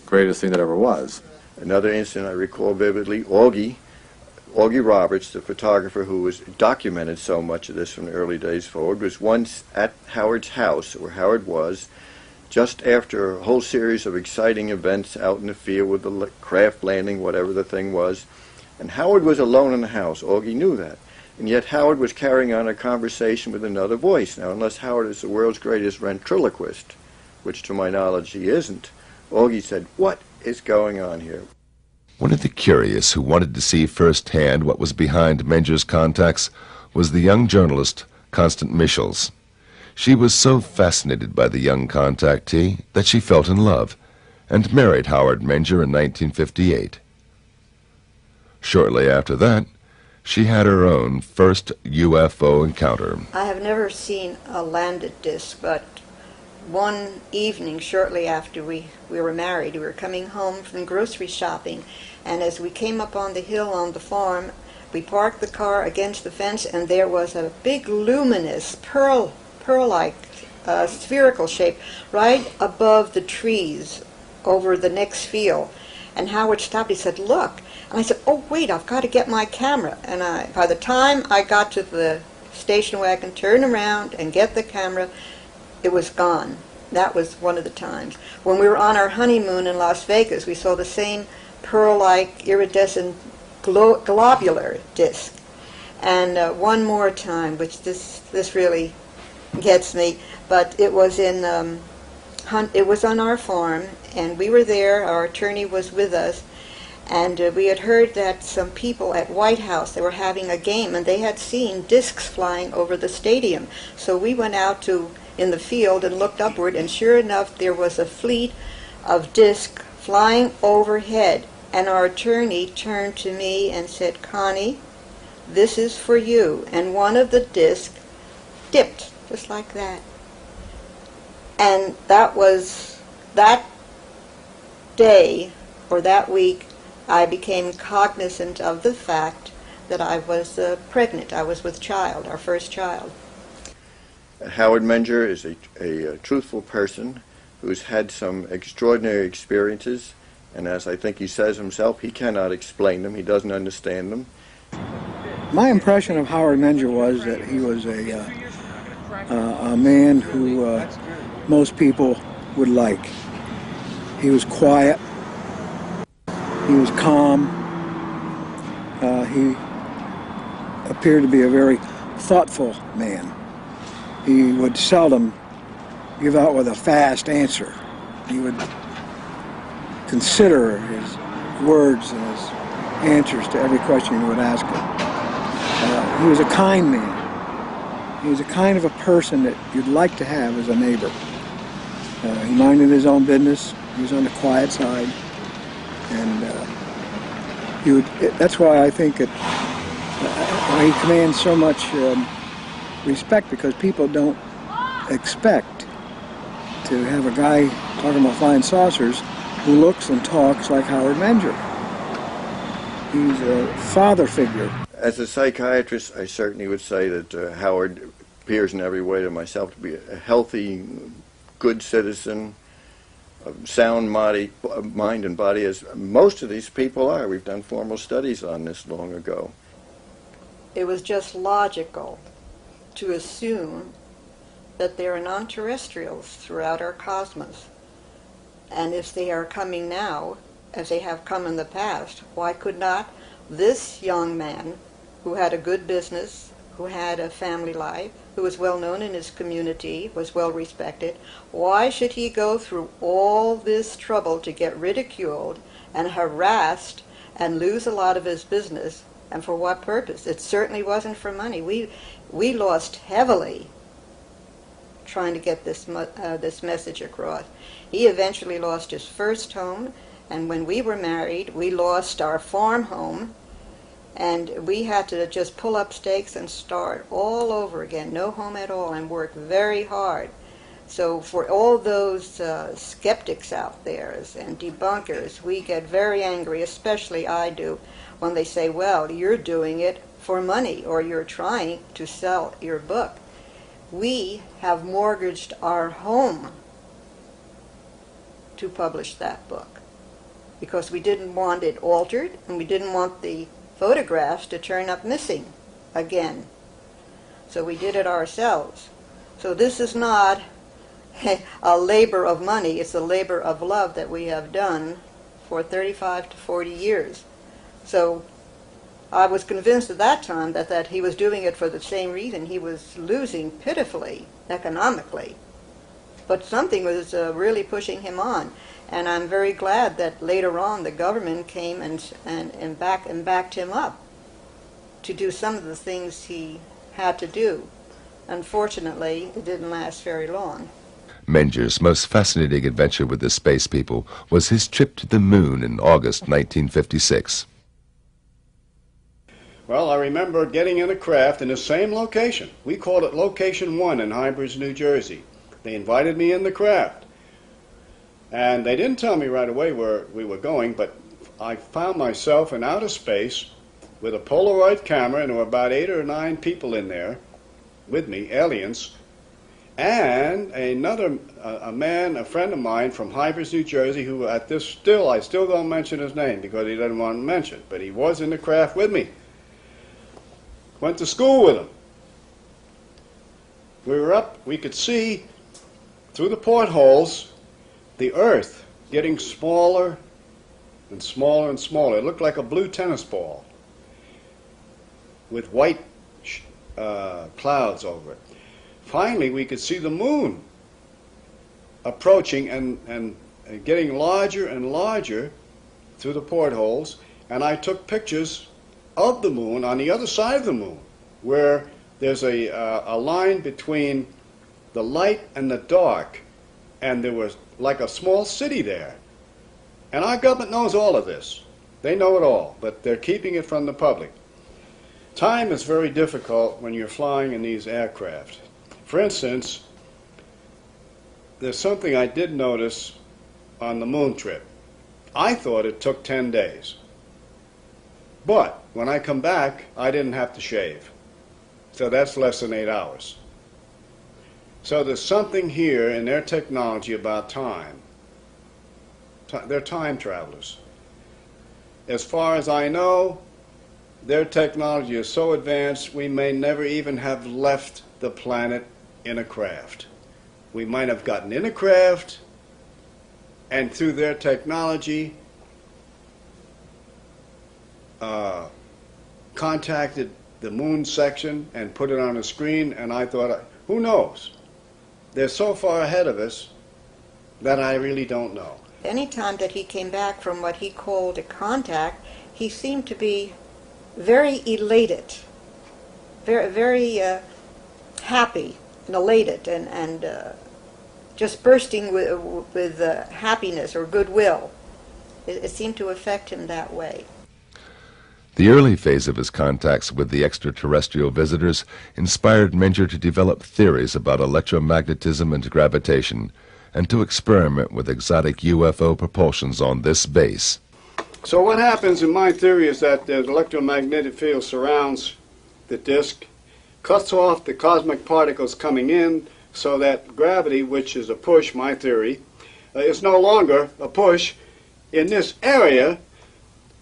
Greatest thing that ever was. Another incident I recall vividly, Augie Roberts, the photographer who was documented so much of this from the early days forward, was once at Howard's house, where Howard was, just after a whole series of exciting events out in the field with the craft landing, whatever the thing was. And Howard was alone in the house. Augie knew that. And yet Howard was carrying on a conversation with another voice. Now, unless Howard is the world's greatest ventriloquist, which to my knowledge he isn't, Augie said, what is going on here? One of the curious who wanted to see firsthand what was behind Menger's contacts was the young journalist Constance Michels. She was so fascinated by the young contactee that she fell in love and married Howard Menger in 1958. Shortly after that, she had her own first UFO encounter. I have never seen a landed disc, but one evening shortly after we were married, we were coming home from grocery shopping, and as we came up on the hill on the farm, we parked the car against the fence, and there was a big luminous pearl-like spherical shape right above the trees over the next field. And Howard stopped. He said, look. And I said, oh, wait, I've got to get my camera. And by the time I got to the station wagon, turn around and get the camera, it was gone. That was one of the times. When we were on our honeymoon in Las Vegas, we saw the same pearl-like iridescent globular disc. And one more time, which this really gets me, but it was it was on our farm, and we were there. Our attorney was with us, and we had heard that some people at White House, they were having a game, and they had seen discs flying over the stadium. So we went out to in the field and looked upward, and sure enough, there was a fleet of discs flying overhead. And our attorney turned to me and said, "Connie, this is for you." And one of the discs dipped, just like that. And that was that day, or that week, I became cognizant of the fact that I was pregnant. I was with child, our first child. Howard Menger is a truthful person who's had some extraordinary experiences, and as I think he says himself, he cannot explain them, he doesn't understand them. My impression of Howard Menger was that he was a man who most people would like. He was quiet, he was calm, he appeared to be a very thoughtful man. He would seldom give out with a fast answer. He would consider his words and his answers to every question you would ask him. He was a kind man. He was a kind of a person that you'd like to have as a neighbor. He minded his own business. He was on the quiet side. And that's why I think that he commands so much respect, because people don't expect to have a guy talking about flying saucers who looks and talks like Howard Menger. He's a father figure. As a psychiatrist, I certainly would say that Howard appears in every way to myself to be a healthy, good citizen, of sound mind and body, as most of these people are. We've done formal studies on this long ago. It was just logical to assume that there are non-terrestrials throughout our cosmos. And if they are coming now, as they have come in the past, why could not this young man, who had a good business, who had a family life, who was well known in his community, was well respected, why should he go through all this trouble to get ridiculed and harassed and lose a lot of his business? And for what purpose? It certainly wasn't for money. We lost heavily trying to get this message across. He eventually lost his first home, and when we were married, we lost our farm home, and we had to just pull up stakes and start all over again, no home at all, and work very hard. So for all those skeptics out there and debunkers, we get very angry, especially I do, when they say, well, you're doing it for money, or you're trying to sell your book. We have mortgaged our home to publish that book because we didn't want it altered, and we didn't want the photographs to turn up missing again. So we did it ourselves. So this is not a labor of money, it's a labor of love that we have done for 35 to 40 years. So I was convinced at that time that he was doing it for the same reason. He was losing pitifully economically. But something was really pushing him on. And I'm very glad that later on the government came and backed him up to do some of the things he had to do. Unfortunately, it didn't last very long. Menger's most fascinating adventure with the space people was his trip to the moon in August 1956. Well, I remember getting in a craft in the same location. We called it Location 1 in Hybridge, New Jersey. They invited me in the craft. And they didn't tell me right away where we were going, but I found myself in outer space with a Polaroid camera, and there were about 8 or 9 people in there with me, aliens, and a man, a friend of mine from Hybridge, New Jersey, who I still don't mention his name because he doesn't want to mention, but he was in the craft with me. Went to school with him. We were up, we could see through the portholes the Earth getting smaller and smaller and smaller. It looked like a blue tennis ball with white clouds over it. Finally, we could see the moon approaching and getting larger and larger through the portholes, and I took pictures of the moon on the other side of the moon, where there's a line between the light and the dark, and there was like a small city there. And our government knows all of this. They know it all, but they're keeping it from the public. Time is very difficult when you're flying in these aircraft. For instance, there's something I did notice on the moon trip. I thought it took 10 days. But when I come back, I didn't have to shave. So that's less than 8 hours. So there's something here in their technology about time. They're time travelers. As far as I know, their technology is so advanced we may never even have left the planet in a craft. We might have gotten in a craft, and through their technology contacted the moon section and put it on a screen, and I thought, who knows? They're so far ahead of us that I really don't know. Any time that he came back from what he called a contact, he seemed to be very elated, very happy and elated, and just bursting with happiness or goodwill. It seemed to affect him that way. The early phase of his contacts with the extraterrestrial visitors inspired Menger to develop theories about electromagnetism and gravitation, and to experiment with exotic UFO propulsions on this base. So what happens in my theory is that the electromagnetic field surrounds the disk, cuts off the cosmic particles coming in, so that gravity, which is a push, my theory, is no longer a push in this area,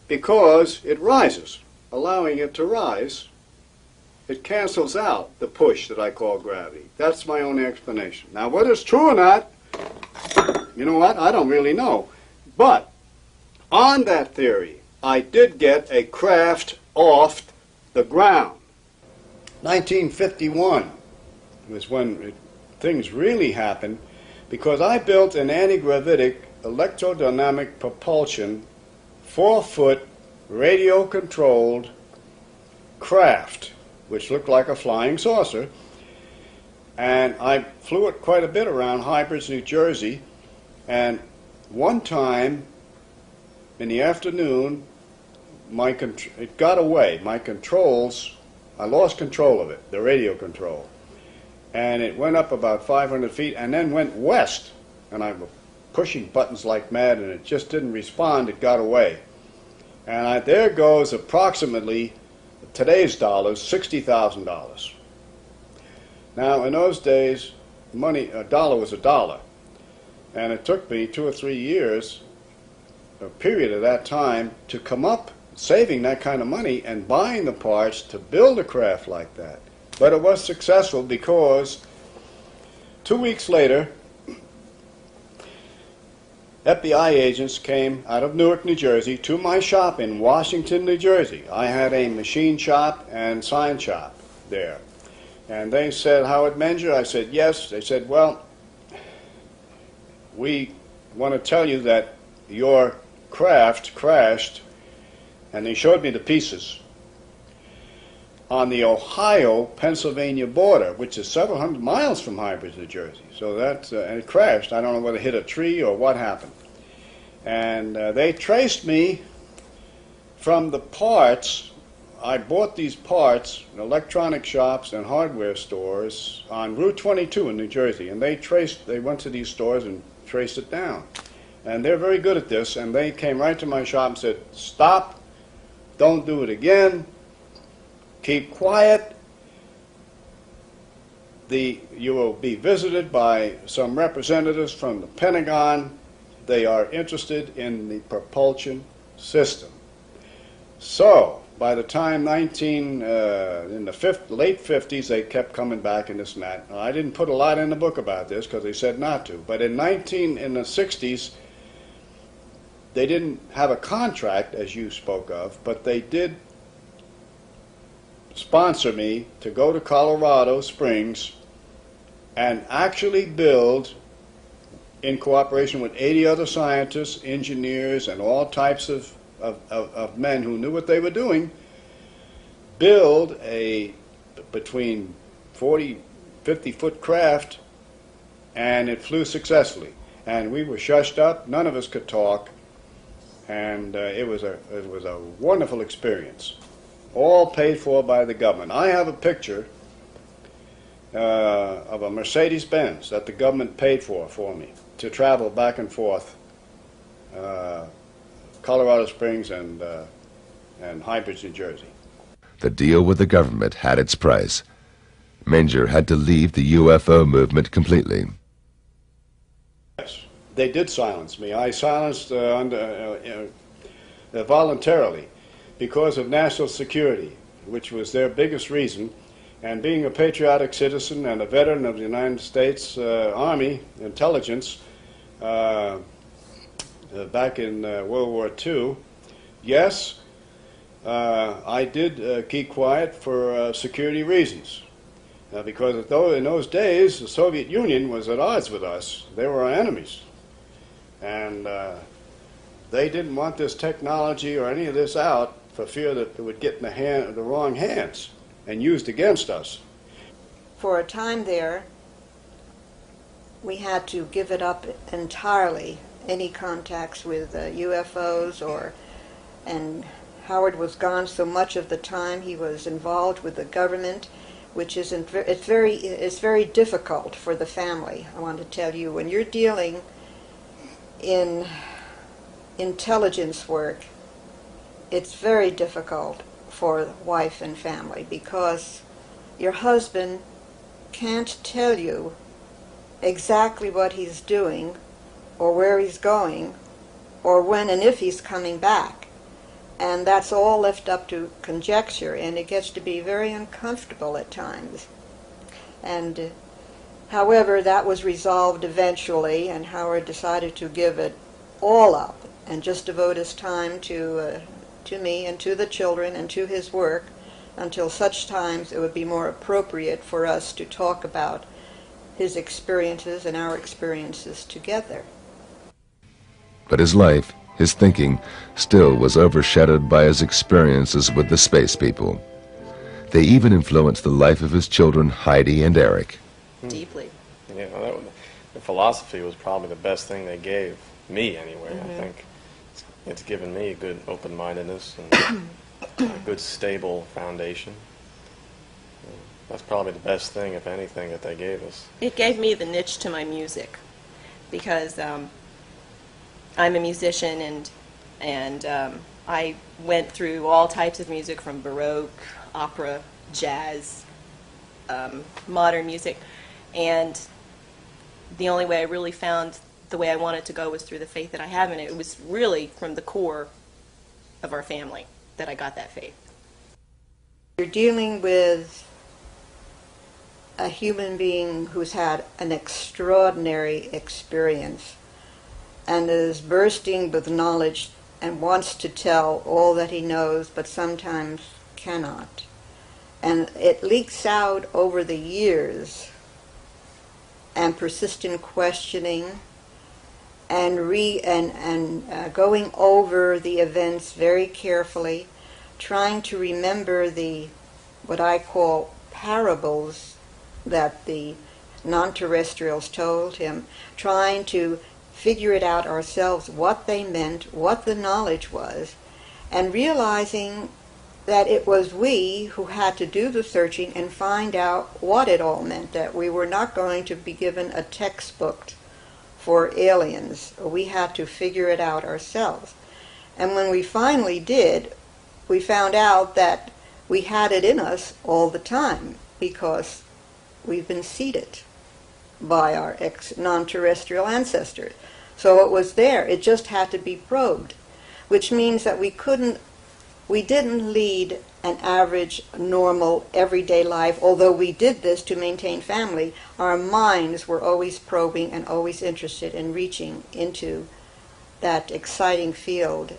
because it rises. Allowing it to rise, it cancels out the push that I call gravity. That's my only explanation. Now, whether it's true or not, you know what? I don't really know. But on that theory, I did get a craft off the ground. 1951 was when things really happened, because I built an anti-gravitic electrodynamic propulsion 4-foot radio-controlled craft, which looked like a flying saucer, and I flew it quite a bit around Hybrids, New Jersey, and one time in the afternoon it got away. My controls, I lost control of it, the radio control, and it went up about 500 feet and then went west, and I was pushing buttons like mad, and it just didn't respond. It got away. And there goes approximately, today's dollars, $60,000. Now, in those days, money, a dollar was a dollar. And it took me 2 or 3 years, a period of that time, to come up saving that kind of money and buying the parts to build a craft like that. But it was successful because 2 weeks later, FBI agents came out of Newark, New Jersey, to my shop in Washington, New Jersey. I had a machine shop and sign shop there. And they said, Howard Menger? I said, yes. They said, well, we want to tell you that your craft crashed, and they showed me the pieces, on the Ohio-Pennsylvania border, which is several hundred miles from Hybrids, New Jersey. So that's, and it crashed. I don't know whether it hit a tree or what happened. And they traced me from the parts. I bought these parts in electronic shops and hardware stores on Route 22 in New Jersey. And they went to these stores and traced it down. And they're very good at this. And they came right to my shop and said, stop, don't do it again. Keep quiet. You will be visited by some representatives from the Pentagon. They are interested in the propulsion system. So, by the time in the late 50s, they kept coming back in this and that. Now, I didn't put a lot in the book about this because they said not to. But in the 60s, they didn't have a contract, as you spoke of, but they did sponsor me to go to Colorado Springs and actually build, in cooperation with 80 other scientists, engineers, and all types of men who knew what they were doing, build a between 40, 50-foot craft and it flew successfully. And we were shushed up, none of us could talk, and it was a wonderful experience, all paid for by the government. I have a picture of a Mercedes-Benz that the government paid for me to travel back and forth, Colorado Springs and High Bridge, New Jersey. The deal with the government had its price. Menger had to leave the UFO movement completely. Yes, they did silence me. I silenced voluntarily because of national security, which was their biggest reason. And being a patriotic citizen and a veteran of the United States Army intelligence back in World War II, yes, I did keep quiet for security reasons. Because in those days, the Soviet Union was at odds with us. They were our enemies. And they didn't want this technology or any of this out for fear that it would get in the wrong hands and used against us. For a time there, we had to give it up entirely, any contacts with UFOs and Howard was gone so much of the time. He was involved with the government, which it's very difficult for the family. I want to tell you, when you're dealing in intelligence work, it's very difficult for wife and family because your husband can't tell you exactly what he's doing or where he's going or when and if he's coming back. And that's all left up to conjecture, and it gets to be very uncomfortable at times. And however, that was resolved eventually, and Howard decided to give it all up and just devote his time to me and to the children and to his work until such times it would be more appropriate for us to talk about his experiences and our experiences together. But his life, his thinking, still was overshadowed by his experiences with the space people. They even influenced the life of his children, Heidi and Eric. Deeply. You know, the philosophy was probably the best thing they gave me anyway. I think it's given me a good open-mindedness and a good stable foundation. That's probably the best thing, if anything, that they gave us. It gave me the niche to my music because I'm a musician and I went through all types of music from Baroque, opera, jazz, modern music, and the only way I really found the way I wanted to go was through the faith that I have in it. It was really from the core of our family that I got that faith. You're dealing with a human being who's had an extraordinary experience and is bursting with knowledge and wants to tell all that he knows, but sometimes cannot. And it leaks out over the years, and persistent questioning, and going over the events very carefully, trying to remember what I call parables that the non-terrestrials told him, trying to figure it out ourselves, what they meant, what the knowledge was, and realizing that it was we who had to do the searching and find out what it all meant, that we were not going to be given a textbook for aliens. We had to figure it out ourselves. And when we finally did, we found out that we had it in us all the time because we've been seeded by our non-terrestrial ancestors. So it was there. It just had to be probed, which means that we didn't lead an average, normal, everyday life. Although we did this to maintain family, our minds were always probing and always interested in reaching into that exciting field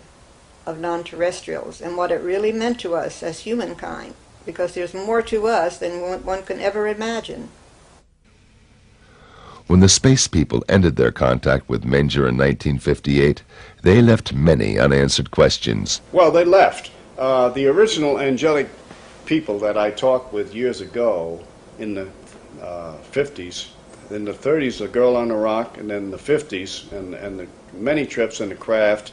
of non-terrestrials and what it really meant to us as humankind, because there's more to us than one can ever imagine. When the space people ended their contact with Menger in 1958, they left many unanswered questions. Well, they left. The original angelic people that I talked with years ago in the 50s in the 30s, The Girl on the Rock, and then the 50s, and the many trips in the craft,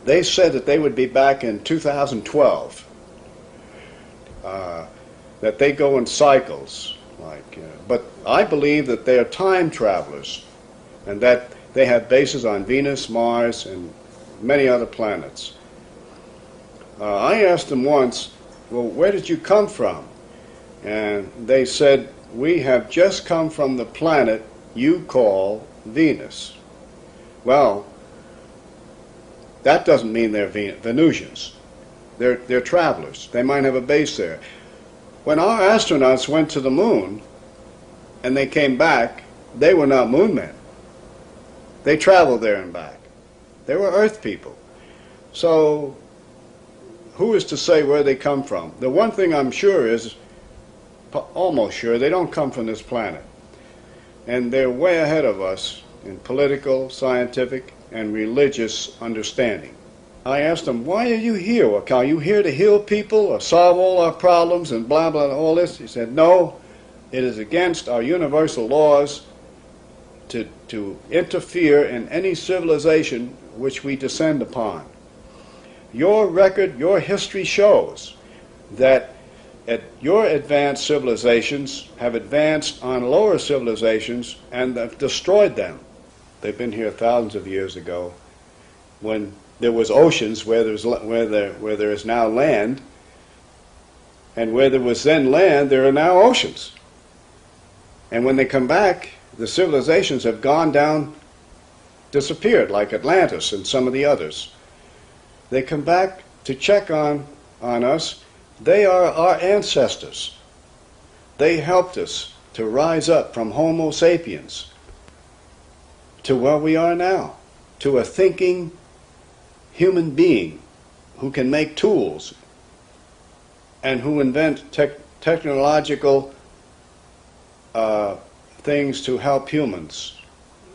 they said that they would be back in 2012, that they go in cycles. But I believe that they are time travelers, and that they have bases on Venus, Mars, and many other planets. I asked them once, well, where did you come from? And they said, we have just come from the planet you call Venus. Well, that doesn't mean they're Venusians. They're travelers. They might have a base there. When our astronauts went to the moon and they came back, they were not moon men. They traveled there and back. They were Earth people. So who is to say where they come from? The one thing I'm sure is, almost sure, they don't come from this planet. And they're way ahead of us in political, scientific, and religious understanding. I asked them, why are you here? Well, are you here to heal people or solve all our problems and blah, blah, all this? He said, no, it is against our universal laws to interfere in any civilization which we descend upon. Your record, your history shows that your advanced civilizations have advanced on lower civilizations and have destroyed them. They've been here thousands of years ago when there was oceans where there is now land, and where there was then land, there are now oceans. And when they come back, the civilizations have gone down, disappeared, like Atlantis and some of the others. They come back to check on us. They are our ancestors. They helped us to rise up from Homo sapiens to where we are now, to a thinking human being who can make tools and who invent technological things to help humans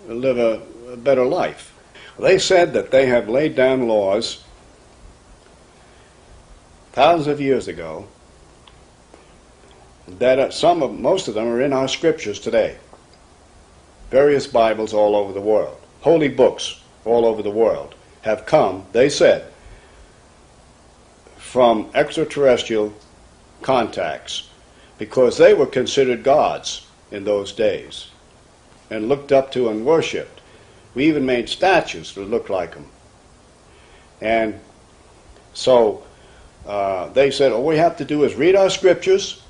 live a better life. They said that they have laid down laws thousands of years ago that most of them are in our scriptures today. Various Bibles all over the world, holy books all over the world have come, they said, from extraterrestrial contacts, because they were considered gods in those days and looked up to and worshipped. We even made statues that looked like them. And so they said, all we have to do is read our scriptures,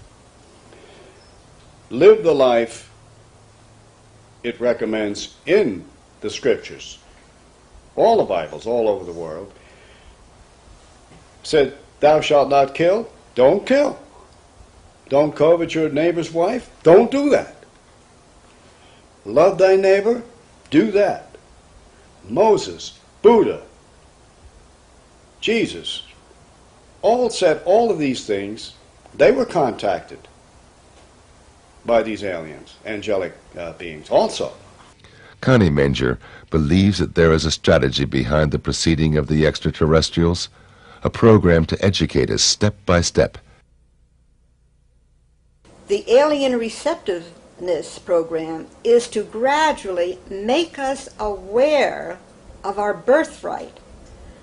live the life it recommends in the scriptures. All the Bibles all over the world said, thou shalt not kill, don't kill. Don't covet your neighbor's wife, don't do that. Love thy neighbor, do that. Moses, Buddha, Jesus, all said all of these things. They were contacted by these aliens, angelic beings also. Connie Manger believes that there is a strategy behind the proceeding of the extraterrestrials, a program to educate us step by step. The alien receptiveness program is to gradually make us aware of our birthright,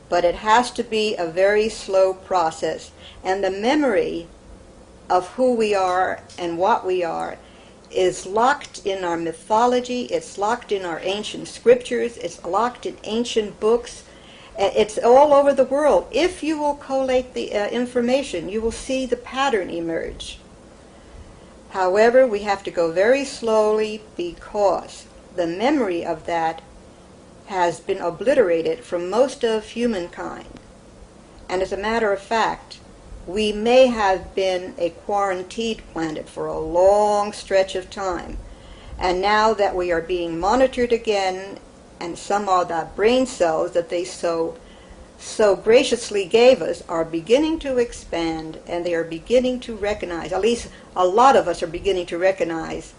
but it has to be a very slow process, and the memory of who we are and what we are is locked in our mythology, it's locked in our ancient scriptures, it's locked in ancient books, it's all over the world. If you will collate the information, you will see the pattern emerge. However, we have to go very slowly because the memory of that has been obliterated from most of humankind. And as a matter of fact, we may have been a quarantined planet for a long stretch of time. And now that we are being monitored again, and some of the brain cells that they so graciously gave us are beginning to expand, and they are beginning to recognize, at least a lot of us are beginning to recognize,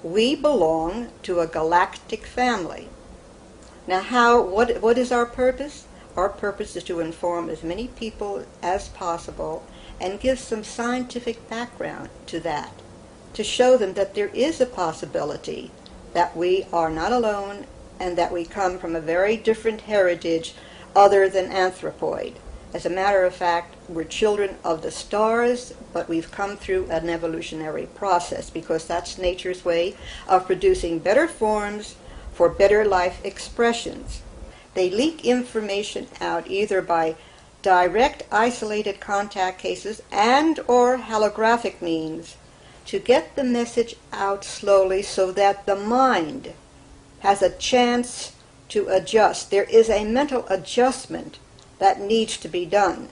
we belong to a galactic family. Now what is our purpose? our purpose is to inform as many people as possible and give some scientific background to that, to show them that there is a possibility that we are not alone and that we come from a very different heritage other than anthropoid. As a matter of fact, we're children of the stars, but we've come through an evolutionary process because that's nature's way of producing better forms for better life expressions. They leak information out either by direct isolated contact cases and or holographic means to get the message out slowly so that the mind has a chance to adjust. There is a mental adjustment that needs to be done,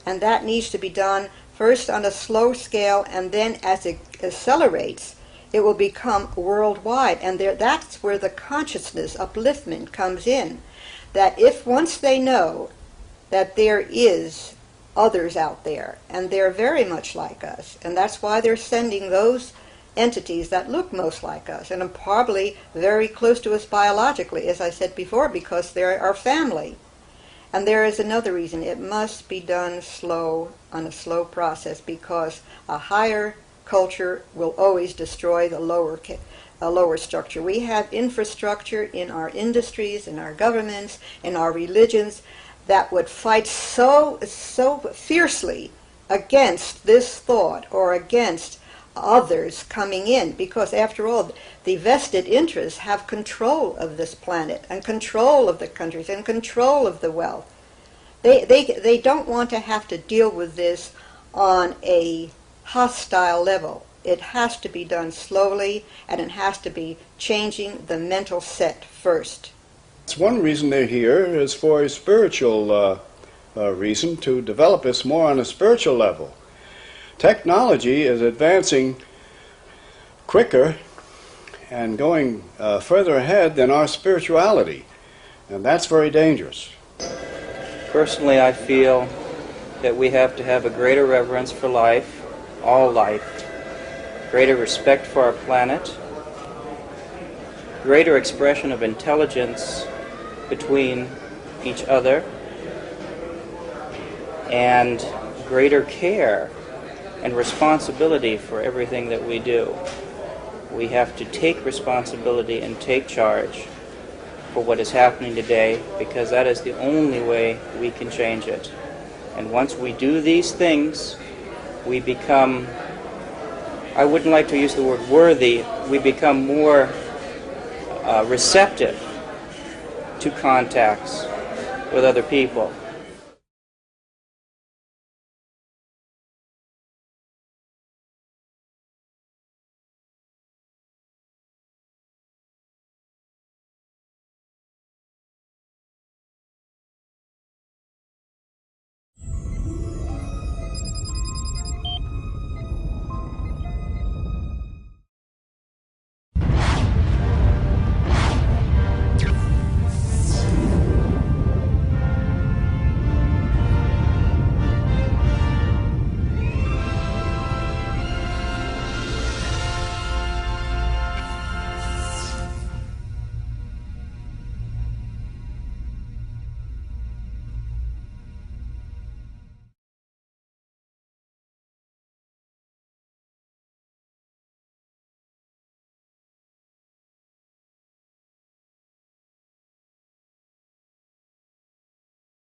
and that needs to be done first on a slow scale, and then as it accelerates, it will become worldwide. And that's where the consciousness upliftment comes in, that if once they know that there is others out there, and they're very much like us, and that's why they're sending those entities that look most like us and are probably very close to us biologically, as I said before, because they're our family. And there is another reason. It must be done slow, on a slow process, because a higher culture will always destroy the lower structure. We have infrastructure in our industries, in our governments, in our religions that would fight so fiercely against this thought or against others coming in, because after all, the vested interests have control of this planet and control of the countries and control of the wealth. They don't want to have to deal with this on a hostile level. It has to be done slowly, and it has to be changing the mental set first. It's one reason they're here is for a spiritual reason, to develop us more on a spiritual level. Technology is advancing quicker and going further ahead than our spirituality, and that's very dangerous. Personally, I feel that we have to have a greater reverence for life, all life, greater respect for our planet, greater expression of intelligence between each other, and greater care and responsibility for everything that we do. We have to take responsibility and take charge for what is happening today, because that is the only way we can change it. And once we do these things, we become, I wouldn't like to use the word worthy, we become more receptive to contacts with other people.